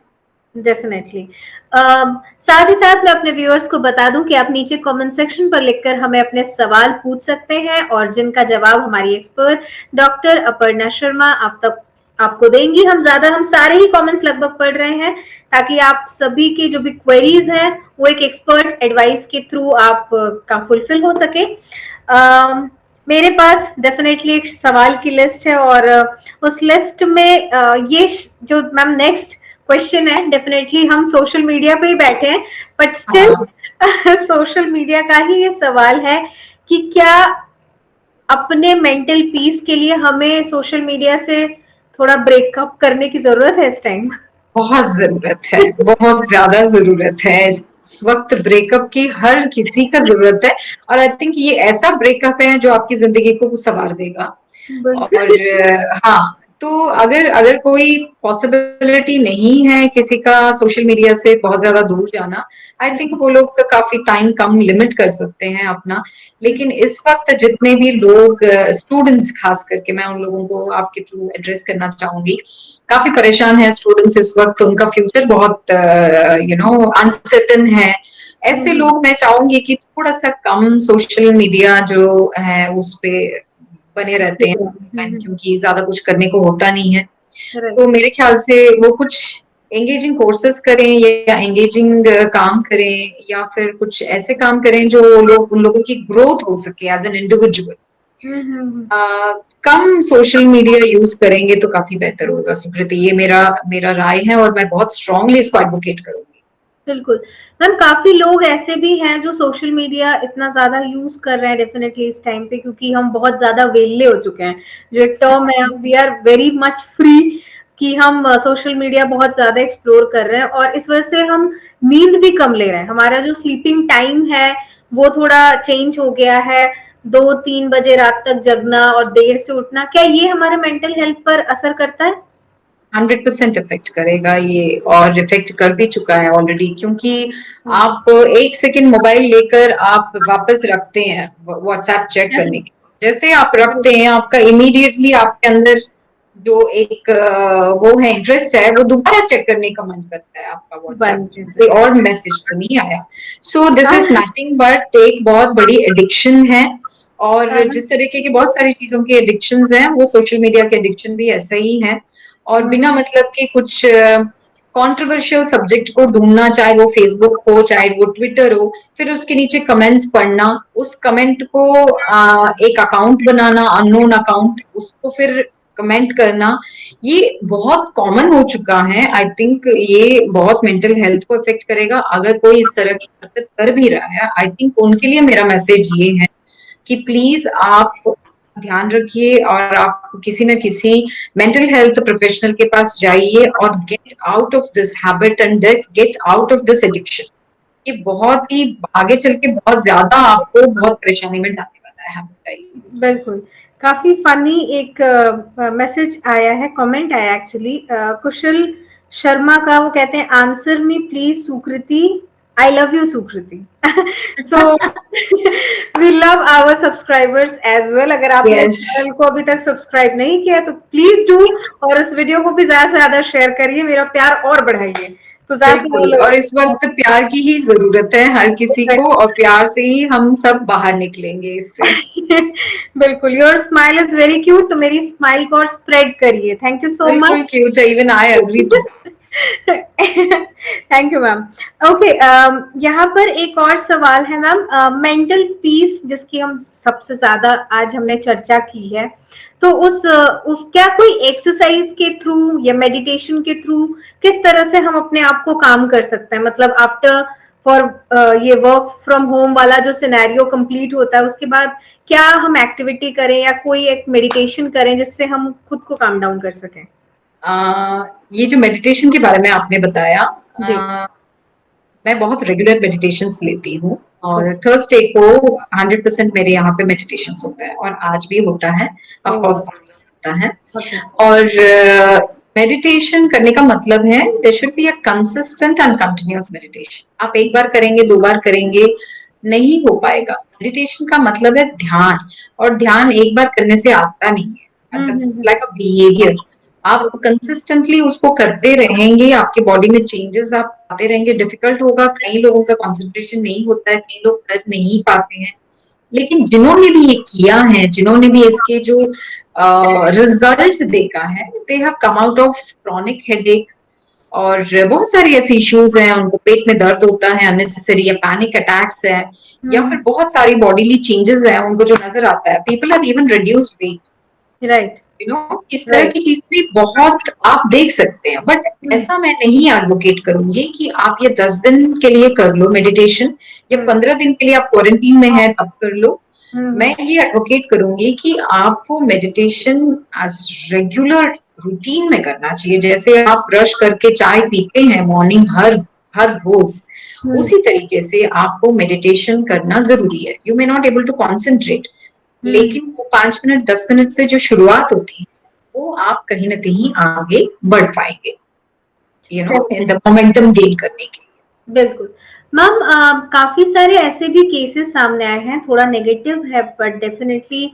डेफिनेटली। साथ ही साथ मैं अपने व्यूअर्स को बता दूं कि आप नीचे कमेंट सेक्शन पर लिखकर हमें अपने सवाल पूछ सकते हैं, और जिनका जवाब हमारी एक्सपर्ट डॉक्टर अपर्णा शर्मा आपको देंगी। हम सारे ही कमेंट्स लगभग पढ़ रहे हैं, ताकि आप सभी की जो भी क्वेरीज हैं वो एक एक्सपर्ट एडवाइस के थ्रू आप का फुलफिल हो सके। मेरे पास डेफिनेटली एक सवाल की लिस्ट है, और उस लिस्ट में ये जो मैम नेक्स्ट क्वेश्चन है, डेफिनेटली हम सोशल मीडिया पे ही बैठे हैं, बट स्टिल सोशल मीडिया का ही ये सवाल है कि क्या अपने मेंटल पीस के लिए हमें सोशल मीडिया से थोड़ा ब्रेकअप करने की जरूरत है इस टाइम? बहुत जरूरत है, बहुत ज्यादा जरूरत है इस वक्त ब्रेकअप की, हर किसी का जरूरत है। और आई थिंक ये ऐसा ब्रेकअप है जो आपकी जिंदगी को संवार देगा। और हाँ, तो अगर कोई पॉसिबिलिटी नहीं है किसी का सोशल मीडिया से बहुत ज्यादा दूर जाना, आई थिंक वो लोग काफी टाइम कम लिमिट कर सकते हैं अपना। लेकिन इस वक्त जितने भी लोग, स्टूडेंट्स खास करके, मैं उन लोगों को आपके थ्रू एड्रेस करना चाहूंगी, काफी परेशान है स्टूडेंट्स इस वक्त, उनका फ्यूचर बहुत अनसर्टन है। ऐसे लोग, मैं चाहूंगी कि थोड़ा सा कम सोशल मीडिया जो है उस पे बने रहते हैं, क्योंकि ज्यादा कुछ करने को होता नहीं है। तो मेरे ख्याल से वो कुछ एंगेजिंग कोर्सेस करें, या एंगेजिंग काम करें, या फिर कुछ ऐसे काम करें जो उन लोगों की ग्रोथ हो सके एज एन इंडिविजुअल। कम सोशल मीडिया यूज करेंगे तो काफी बेहतर होगा सुकृति, ये मेरा राय है, और मैं बहुत स्ट्रांगली इसको एडवोकेट करूंगी। बिल्कुल मैम, काफी लोग ऐसे भी हैं जो सोशल मीडिया इतना ज्यादा यूज कर रहे हैं डेफिनेटली इस टाइम पे, क्योंकि हम बहुत ज्यादा वेले हो चुके हैं। जो एक टर्म है, we are very much free, कि हम सोशल मीडिया बहुत ज्यादा एक्सप्लोर कर रहे हैं, और इस वजह से हम नींद भी कम ले रहे हैं। हमारा जो स्लीपिंग टाइम है वो थोड़ा चेंज हो गया है, 2-3 बजे रात तक जगना और देर से उठना। क्या ये हमारे मेंटल हेल्थ पर असर करता है? 100% इफेक्ट करेगा ये, और इफेक्ट कर भी चुका है ऑलरेडी, क्योंकि आप 1 सेकंड मोबाइल लेकर आप वापस रखते हैं व्हाट्सएप चेक करने के, जैसे आप रखते हैं आपका इमीडिएटली आपके अंदर जो एक वो है इंटरेस्ट है, वो दोबारा चेक करने का मन करता है आपका व्हाट्सएप और मैसेज तो नहीं आया। So this is nothing but एक बहुत बड़ी एडिक्शन है, और जिस तरीके की बहुत सारी चीजों की एडिक्शंस हैं, वो सोशल मीडिया के एडिक्शन भी ऐसा ही है। और बिना मतलब के कुछ कंट्रोवर्शियल सब्जेक्ट को ढूंढना, चाहे वो फेसबुक हो, चाहे वो ट्विटर हो, फिर उसके नीचे कमेंट्स पढ़ना, उस कमेंट को एक अकाउंट बनाना, अननोन अकाउंट, उसको फिर कमेंट करना, ये बहुत कॉमन हो चुका है। आई थिंक ये बहुत मेंटल हेल्थ को इफेक्ट करेगा। अगर कोई इस तरह की हरकत कर भी रहा है, आई थिंक उनके लिए मेरा मैसेज ये है कि प्लीज आप ध्यान रखिए, और आप किसी न किसी मेंटल हेल्थ प्रोफेशनल के पास जाइए, और get out of this habit and get out of this addiction. ये बहुत ही आगे चल के बहुत ज्यादा आपको बहुत परेशानी में डालने वाला जाता है, बताइए। बिल्कुल। काफी फनी एक मैसेज आया है, कमेंट आया एक्चुअली, कुशल शर्मा का। वो कहते हैं, answer me please Sukriti, I love you Sukriti. So we love our subscribers as well. अगर आपने इस यस, चैनल को अभी तक सब्सक्राइब नहीं किया तो प्लीज डू, और इस वीडियो को भी ज्यादा से ज्यादा शेयर करिए, मेरा प्यार और बढ़ाइए। तो ज्यादा से बिल्कुल। और इस वक्त प्यार की ही जरूरत है हर किसी को, ज्यादा। और प्यार से ही हम सब बाहर निकलेंगे इससे। बिल्कुल, your smile is very cute, तो मेरी स्माइल को और स्प्रेड करिए। थैंक यू सो बिल्कुल much. Cute, even I agree too. Thank you ma'am. Okay, यहाँ पर एक और सवाल है मैम, मेंटल पीस जिसकी हम सबसे ज्यादा आज हमने चर्चा की है, तो उस क्या कोई एक्सरसाइज के थ्रू या मेडिटेशन के थ्रू किस तरह से हम अपने आप को काम कर सकते हैं? मतलब आफ्टर फॉर ये वर्क फ्रॉम होम वाला जो सिनेरियो कंप्लीट होता है, उसके बाद क्या हम एक्टिविटी करें या कोई एक मेडिटेशन करें जिससे हम खुद को काम डाउन कर सकें? ये जो मेडिटेशन के बारे में आपने बताया, जी। मैं बहुत रेगुलर मेडिटेशंस लेती हूँ, और ओके। थर्सडे को 100% मेरे यहाँ पे मेडिटेशन होता है, और आज भी होता है, ऑफ कोर्स होता है। ओके। और मेडिटेशन करने का मतलब है there should be a consistent and continuous meditation. आप एक बार करेंगे, 2 बार करेंगे, नहीं हो पाएगा। मेडिटेशन का मतलब है ध्यान, और ध्यान एक बार करने से आता नहीं है, लाइक अ बिहेवियर। आप कंसिस्टेंटली उसको करते रहेंगे, आपके बॉडी में चेंजेस आप आते रहेंगे। डिफिकल्ट होगा, कई लोगों का कंसंट्रेशन नहीं होता है, कई लोग कर नहीं पाते हैं, लेकिन जिन्होंने भी ये किया है, जिन्होंने भी इसके जो रिजल्ट्स देखा है, they have come out of chronic headache, और बहुत सारी ऐसी इश्यूज हैं। उनको पेट में दर्द होता है अननेसेसरी, या पैनिक अटैक्स है, या फिर बहुत सारी बॉडीली चेंजेस हैं उनको जो नजर आता है। People have even reduced weight, right. You know, इस तरह राइट। की चीज भी बहुत आप देख सकते हैं। बट ऐसा मैं नहीं एडवोकेट करूंगी कि आप ये 10 दिन के लिए कर लो मेडिटेशन, या 15 दिन के लिए आप क्वारंटीन में है तब कर लो। मैं ये एडवोकेट करूंगी कि आपको मेडिटेशन एज रेगुलर रूटीन में करना चाहिए। जैसे आप ब्रश करके चाय पीते हैं मॉर्निंग हर हर रोज, उसी तरीके से आपको मेडिटेशन करना जरूरी है। You may not able to concentrate, लेकिन वो 5 मिनट 10 मिनट से जो शुरुआत होती है, वो आप कहीं ना कहीं आगे बढ़ पाएंगे, you know, in the momentum gain करने के लिए। बिल्कुल मैम, काफी सारे ऐसे भी केसेस सामने आए हैं, थोड़ा नेगेटिव है बट डेफिनेटली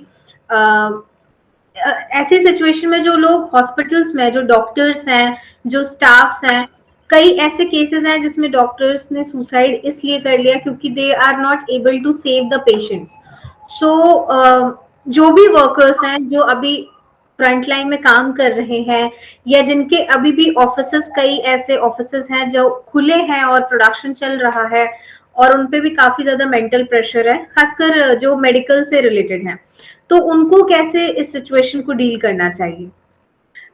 ऐसी सिचुएशन में जो लोग हॉस्पिटल्स में, जो डॉक्टर्स हैं, जो स्टाफ्स हैं, कई ऐसे केसेस हैं जिसमें डॉक्टर्स ने सुसाइड इसलिए कर लिया क्योंकि they are not able to save the patients. So जो भी वर्कर्स हैं जो अभी फ्रंट लाइन में काम कर रहे हैं, या जिनके अभी भी ऑफिसेस, कई ऐसे ऑफिसेस हैं जो खुले हैं और प्रोडक्शन चल रहा है, और उनपे भी काफी ज्यादा मेंटल प्रेशर है, खासकर जो मेडिकल से रिलेटेड है, तो उनको कैसे इस सिचुएशन को डील करना चाहिए?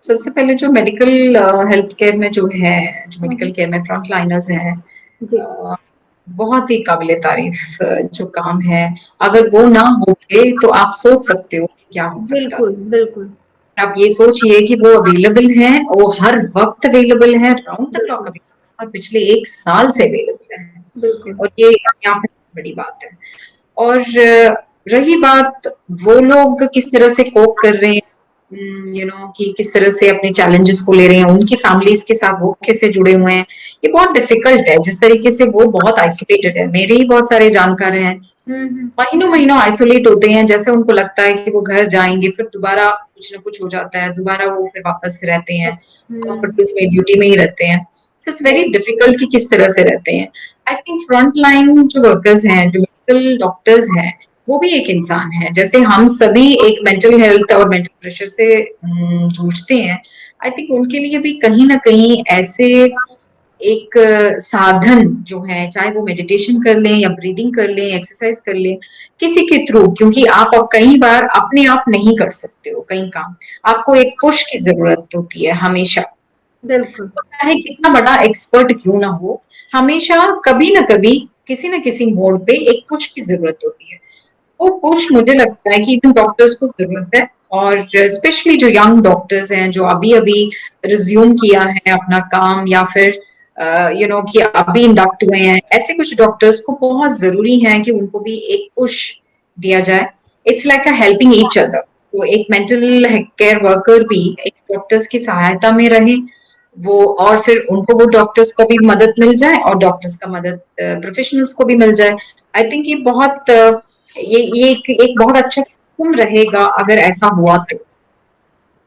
सबसे पहले जो मेडिकल हेल्थ केयर में जो है, जो मेडिकल केयर में फ्रंट लाइनर्स हैं, जी। बहुत ही काबिले तारीफ जो काम है। अगर वो ना होते तो आप सोच सकते हो क्या हो सकता था। बिल्कुल। बिल्कुल। आप ये सोचिए कि वो अवेलेबल है, वो हर वक्त अवेलेबल है, राउंड द क्लॉक बिल्कुल। अवेलेबल, और पिछले 1 साल से अवेलेबल है, बिल्कुल। और ये यहाँ पे बड़ी बात है। और रही बात वो लोग किस तरह से कोप कर रहे हैं, यू नो, कि किस तरह से अपने चैलेंजेस को ले रहे हैं, उनकी फैमिलीज के साथ वो कैसे जुड़े हुए हैं, ये बहुत डिफिकल्ट है। जिस तरीके से वो बहुत आइसोलेटेड है, मेरे ही बहुत सारे जानकार हैं, महीनों महीनों आइसोलेट होते हैं। जैसे उनको लगता है कि वो घर जाएंगे, फिर दोबारा कुछ ना कुछ हो जाता है, दोबारा वो फिर वापस रहते हैं हॉस्पिटल्स में, ड्यूटी में ही रहते हैं। सो इट्स वेरी डिफिकल्ट कि किस तरह से रहते हैं। आई थिंक फ्रंट लाइन जो वर्कर्स हैं, जो मेडिकल डॉक्टर्स हैं, वो भी एक इंसान है, जैसे हम सभी एक मेंटल हेल्थ और मेंटल प्रेशर से जूझते हैं। आई थिंक उनके लिए भी कहीं ना कहीं ऐसे एक साधन जो है, चाहे वो मेडिटेशन कर लें या ब्रीदिंग कर लें, एक्सरसाइज कर लें, किसी के थ्रू, क्योंकि आप अब कई बार अपने आप नहीं कर सकते हो कई काम, आपको एक पुश की जरूरत होती है हमेशा। बिल्कुल। तो चाहे कितना बड़ा एक्सपर्ट क्यों ना हो, हमेशा कभी ना कभी किसी न किसी मोड़ पे एक पुश की जरूरत होती है। वो पुश मुझे लगता है कि इवन डॉक्टर्स को जरूरत है, और स्पेशली जो यंग डॉक्टर्स हैं, जो अभी अभी रिज्यूम किया है अपना काम, या फिर यू नो कि अभी इंडक्ट हुए हैं, ऐसे कुछ डॉक्टर्स को बहुत जरूरी है कि उनको भी एक पुश दिया जाए। It's like a helping each other. तो एक मेंटल केयर वर्कर भी एक डॉक्टर्स की सहायता में रहे, वो और फिर उनको वो डॉक्टर्स को भी मदद मिल जाए और डॉक्टर्स का मदद प्रोफेशनल्स को भी मिल जाए। आई थिंक ये बहुत ये एक बहुत अच्छा सिस्टम रहेगा अगर ऐसा हुआ तो।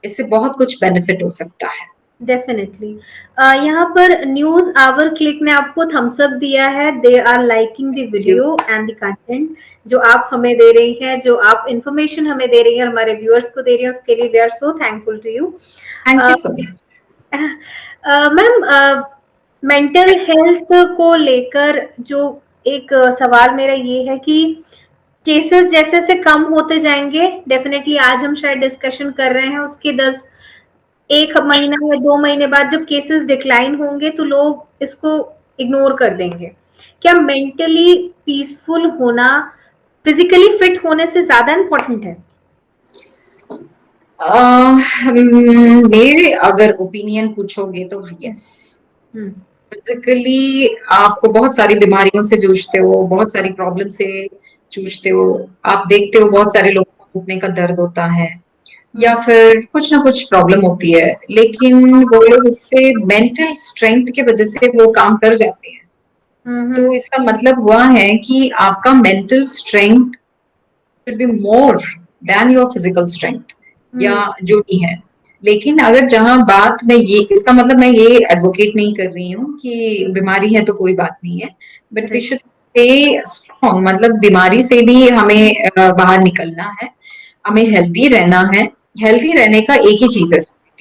इससे बहुत कुछ बेनिफिट हो सकता है। डेफिनेटली। यहाँ पर न्यूज आवर क्लिक ने आपको थम्स अप दिया है, they are liking the you. Video and the content जो आप हमें दे रही हैं, जो आप इंफॉर्मेशन हमें दे रही हैं, हमारे व्यूअर्स को दे रही हैं, उसके लिए we are so thankful to you. Thank you so much. Ma'am, mental health को लेकर जो एक सवाल मेरा ये है कि केसेस जैसे जैसे कम होते जाएंगे, डेफिनेटली आज हम शायद डिस्कशन कर रहे हैं, उसके 10 1 महीना या 2 महीने बाद जब केसेस डिक्लाइन होंगे तो लोग इसको इग्नोर कर देंगे। क्या मेंटली पीसफुल होना फिजिकली फिट होने से ज्यादा इम्पोर्टेंट है? मेरे अगर ओपिनियन पूछोगे तो यस। फिजिकली आपको बहुत सारी बीमारियों से जूझते हो, बहुत सारी प्रॉब्लम से जूझते हो, आप देखते हो बहुत सारे लोगों को घुटने का दर्द होता है या फिर कुछ ना कुछ प्रॉब्लम होती है, लेकिन वो लोग उससे मेंटल स्ट्रेंथ की वजह से वो काम कर जाते हैं। तो इसका मतलब हुआ है कि आपका mental strength should be more than your physical strength या जो भी है। लेकिन अगर जहां बात मैं ये, इसका मतलब मैं ये एडवोकेट नहीं कर रही हूँ कि बीमारी है तो कोई बात नहीं है, but we should stay strong. मतलब बीमारी से भी हमें बाहर निकलना है, हमें हेल्दी रहना है। हेल्दी रहने का एक ही चीज है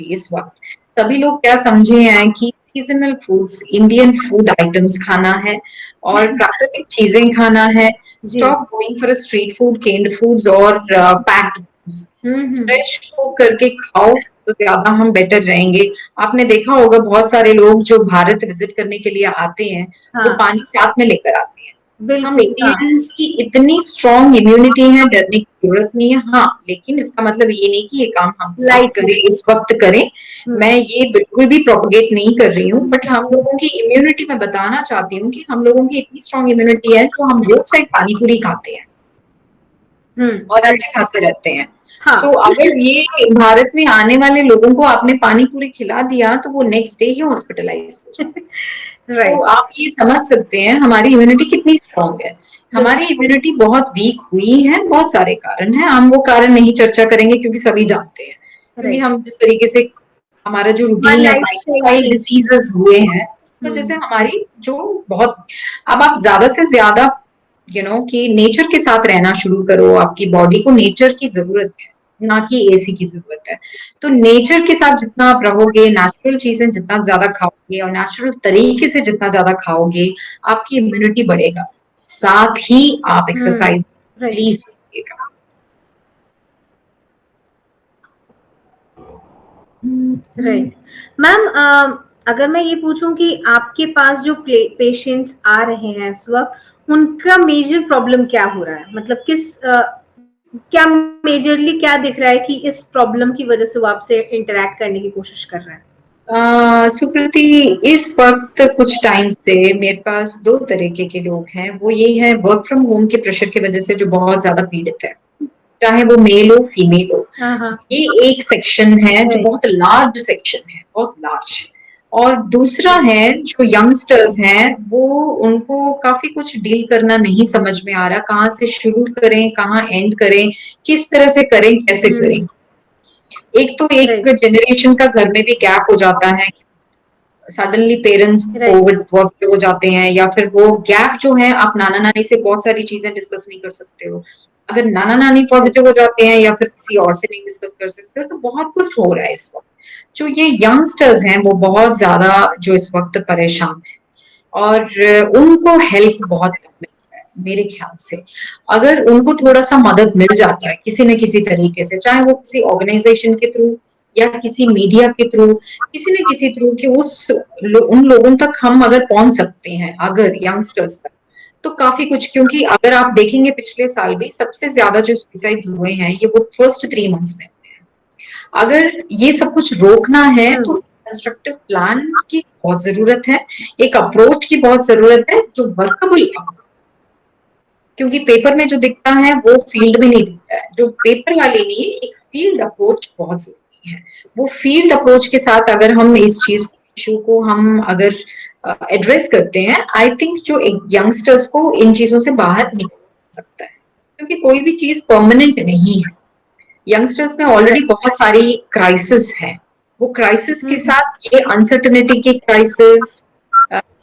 इस वक्त। सभी लोग क्या समझे हैं कि seasonal foods, Indian food items खाना है और प्राकृतिक चीजें खाना है। Stop going for street food, canned foods और पैक्ड फूड्स। फ्रेश कुक करके खाओ तो ज्यादा हम बेटर रहेंगे। आपने देखा होगा बहुत सारे लोग जो भारत विजिट करने के लिए आते हैं, वो पानी साथ में लेकर आते हैं। हम इंडियंस की इतनी स्ट्रॉन्ग इम्यूनिटी है, डरने की जरूरत नहीं है। हाँ, लेकिन इसका मतलब ये नहीं कि ये काम हम करें, इस वक्त करें। मैं ये बिल्कुल भी प्रोपोगेट नहीं कर रही हूँ, बट हम लोगों की इम्यूनिटी मैं बताना चाहती हूँ कि हम लोगों की इतनी स्ट्रॉन्ग इम्यूनिटी है जो हम रोड साइड पानी पूरी खाते हैं और अच्छे खासे रहते हैं। सो अगर ये भारत में आने वाले लोगों को आपने पानी पूरी खिला दिया तो वो नेक्स्ट डे ही हॉस्पिटलाइज हो जाए। तो आप ये समझ सकते हैं हमारी इम्यूनिटी कितनी स्ट्रॉन्ग है। हमारी इम्यूनिटी बहुत वीक हुई है, बहुत सारे कारण हैं, हम वो कारण नहीं चर्चा करेंगे क्योंकि सभी जानते हैं। क्योंकि हम जिस तरीके से हमारा जो रूटीन है, लाइफस्टाइल डिसीजेस हुए हैं, तो जैसे हमारी जो बहुत, अब आप ज्यादा से ज्यादा कि नेचर के साथ रहना शुरू करो। आपकी बॉडी को नेचर की जरूरत है, ना कि एसी की जरूरत है। तो नेचर के साथ जितना आप रहोगे, नेचुरल चीजें जितना ज्यादा खाओगे और नेचुरल तरीके से जितना ज्यादा खाओगे, आपकी इम्यूनिटी बढ़ेगा। साथ ही आप एक्सरसाइज प्लीज कीजिएगा। राइट मैम, अगर मैं ये पूछूं कि आपके पास जो पेशेंट्स आ रहे हैं इस वक्त, उनका मेजर प्रॉब्लम क्या हो रहा है? मतलब क्या मेजरली क्या दिख रहा है कि इस प्रॉब्लम की वजह से वो आपसे इंटरेक्ट करने की कोशिश कर रहे हैं? सुकृति, इस वक्त कुछ टाइम से मेरे पास 2 तरीके के लोग हैं। वो ये है वर्क फ्रॉम होम के प्रेशर की वजह से जो बहुत ज्यादा पीड़ित है, चाहे वो मेल हो फीमेल हो। ये एक सेक्शन है जो बहुत लार्ज सेक्शन है, बहुत लार्ज। और दूसरा है जो यंगस्टर्स हैं, वो उनको काफी कुछ डील करना नहीं समझ में आ रहा, कहाँ से शुरू करें, कहाँ एंड करें, किस तरह से करें, कैसे करें। एक तो एक जनरेशन का घर में भी गैप हो जाता है, सडनली पेरेंट्स कोविड पॉजिटिव हो जाते हैं, या फिर वो गैप जो है, आप नाना नानी से बहुत सारी चीजें डिस्कस नहीं कर सकते हो। अगर नाना नानी पॉजिटिव हो जाते हैं या फिर किसी और से नहीं डिस्कस कर सकते हो, तो बहुत कुछ हो रहा है इस वक्त। जो ये यंगस्टर्स हैं वो बहुत ज्यादा जो इस वक्त परेशान है और उनको हेल्प बहुत कम है मेरे ख्याल से। अगर उनको थोड़ा सा मदद मिल जाता है किसी न किसी तरीके से, चाहे वो किसी ऑर्गेनाइजेशन के थ्रू या किसी मीडिया के थ्रू, किसी न किसी थ्रू, कि उन लोगों तक हम अगर पहुंच सकते हैं, अगर यंगस्टर्स तक, तो काफी कुछ। क्योंकि अगर आप देखेंगे पिछले साल भी सबसे ज्यादा जो सुसाइड्स हुए हैं ये वो फर्स्ट 3 मंथ्स में हुए हैं। अगर ये सब कुछ रोकना है तो कंस्ट्रक्टिव प्लान की बहुत जरूरत है, एक अप्रोच की बहुत जरूरत है जो वर्कबल क्योंकि पेपर में जो दिखता है वो फील्ड में नहीं दिखता है। जो पेपर वाले लिए एक फील्ड अप्रोच बहुत जरूरी है। वो फील्ड अप्रोच के साथ अगर हम इस चीज इशू को हम अगर एड्रेस करते हैं, आई थिंक जो यंगस्टर्स को इन चीजों से बाहर निकल सकता है, क्योंकि कोई भी चीज परमानेंट नहीं है। यंगस्टर्स में ऑलरेडी बहुत सारी क्राइसिस है, वो क्राइसिस के साथ ये अनसर्टेनिटी के क्राइसिस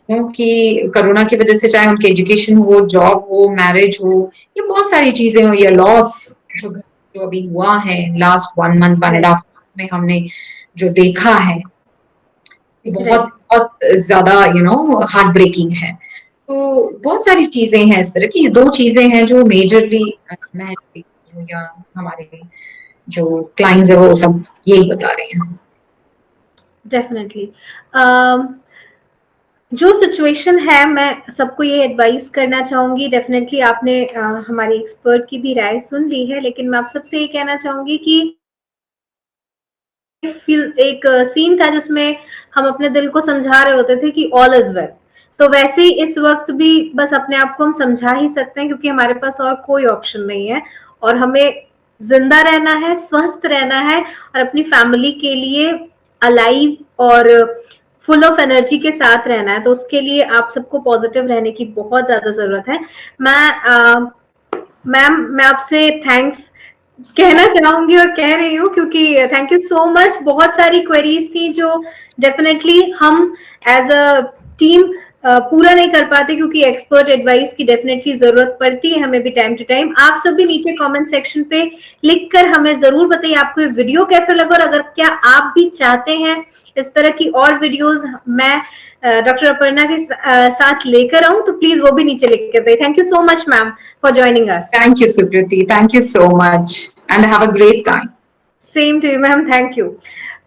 कि कोरोना की वजह से चाहे उनके एजुकेशन हो, जॉब हो, मैरिज हो, ये बहुत सारी चीजें हो, या लॉस जो अभी हुआ है लास्ट 1 मंथ 1.5 में हमने जो देखा है, बहुत बहुत ज्यादा हार्ट ब्रेकिंग है। तो बहुत सारी चीजें हैं इस तरह की। 2 चीजें हैं जो मेजरली मैं या हमारे जो क्लाइंट्स है वो सब यही बता रहे हैं। डेफिनेटली जो सिचुएशन है, मैं सबको ये एडवाइस करना चाहूंगी। डेफिनेटली आपने हमारे एक्सपर्ट की भी राय सुन ली है, लेकिन मैं आप सबसे ये कहना चाहूंगी कि एक सीन था जिसमें हम अपने दिल को समझा रहे होते थे कि ऑल इज वेल। तो वैसे ही इस वक्त भी बस अपने आप को हम समझा ही सकते हैं, क्योंकि हमारे पास और कोई ऑप्शन नहीं है, और हमें जिंदा रहना है, स्वस्थ रहना है, और अपनी फैमिली के लिए अलाइव और फुल ऑफ एनर्जी के साथ रहना है। तो उसके लिए आप सबको पॉजिटिव रहने की बहुत ज्यादा जरूरत है। मैम, मैं आपसे थैंक्स कहना चाहूंगी और कह रही हूँ, क्योंकि थैंक यू सो मच। बहुत सारी क्वेरीज थी जो डेफिनेटली हम एज अ टीम पूरा नहीं कर पाते, क्योंकि एक्सपर्ट एडवाइस की डेफिनेटली जरूरत पड़ती है हमें भी टाइम टू टाइम। आप सब भी नीचे कमेंट सेक्शन पे लिखकर हमें जरूर बताइए आपको ये वीडियो कैसा लगा, और अगर क्या आप भी चाहते हैं इस तरह की और वीडियोस मैं डॉक्टर अपर्णा के साथ लेकर आऊं, तो प्लीज वो भी नीचे लिख कर दे। Thank you so much ma'am for joining us. Thank you Sukriti, thank you so much and have a great time. Same to you ma'am, thank you.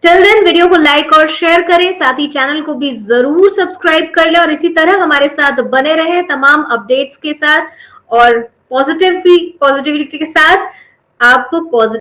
Till then video को लाइक और शेयर करें, साथ ही चैनल को भी जरूर subscribe कर लें, और इसी तरह हमारे साथ बने रहें तमाम अपडेट्स के साथ और पॉजिटिविटी के साथ। आप पॉजिटिव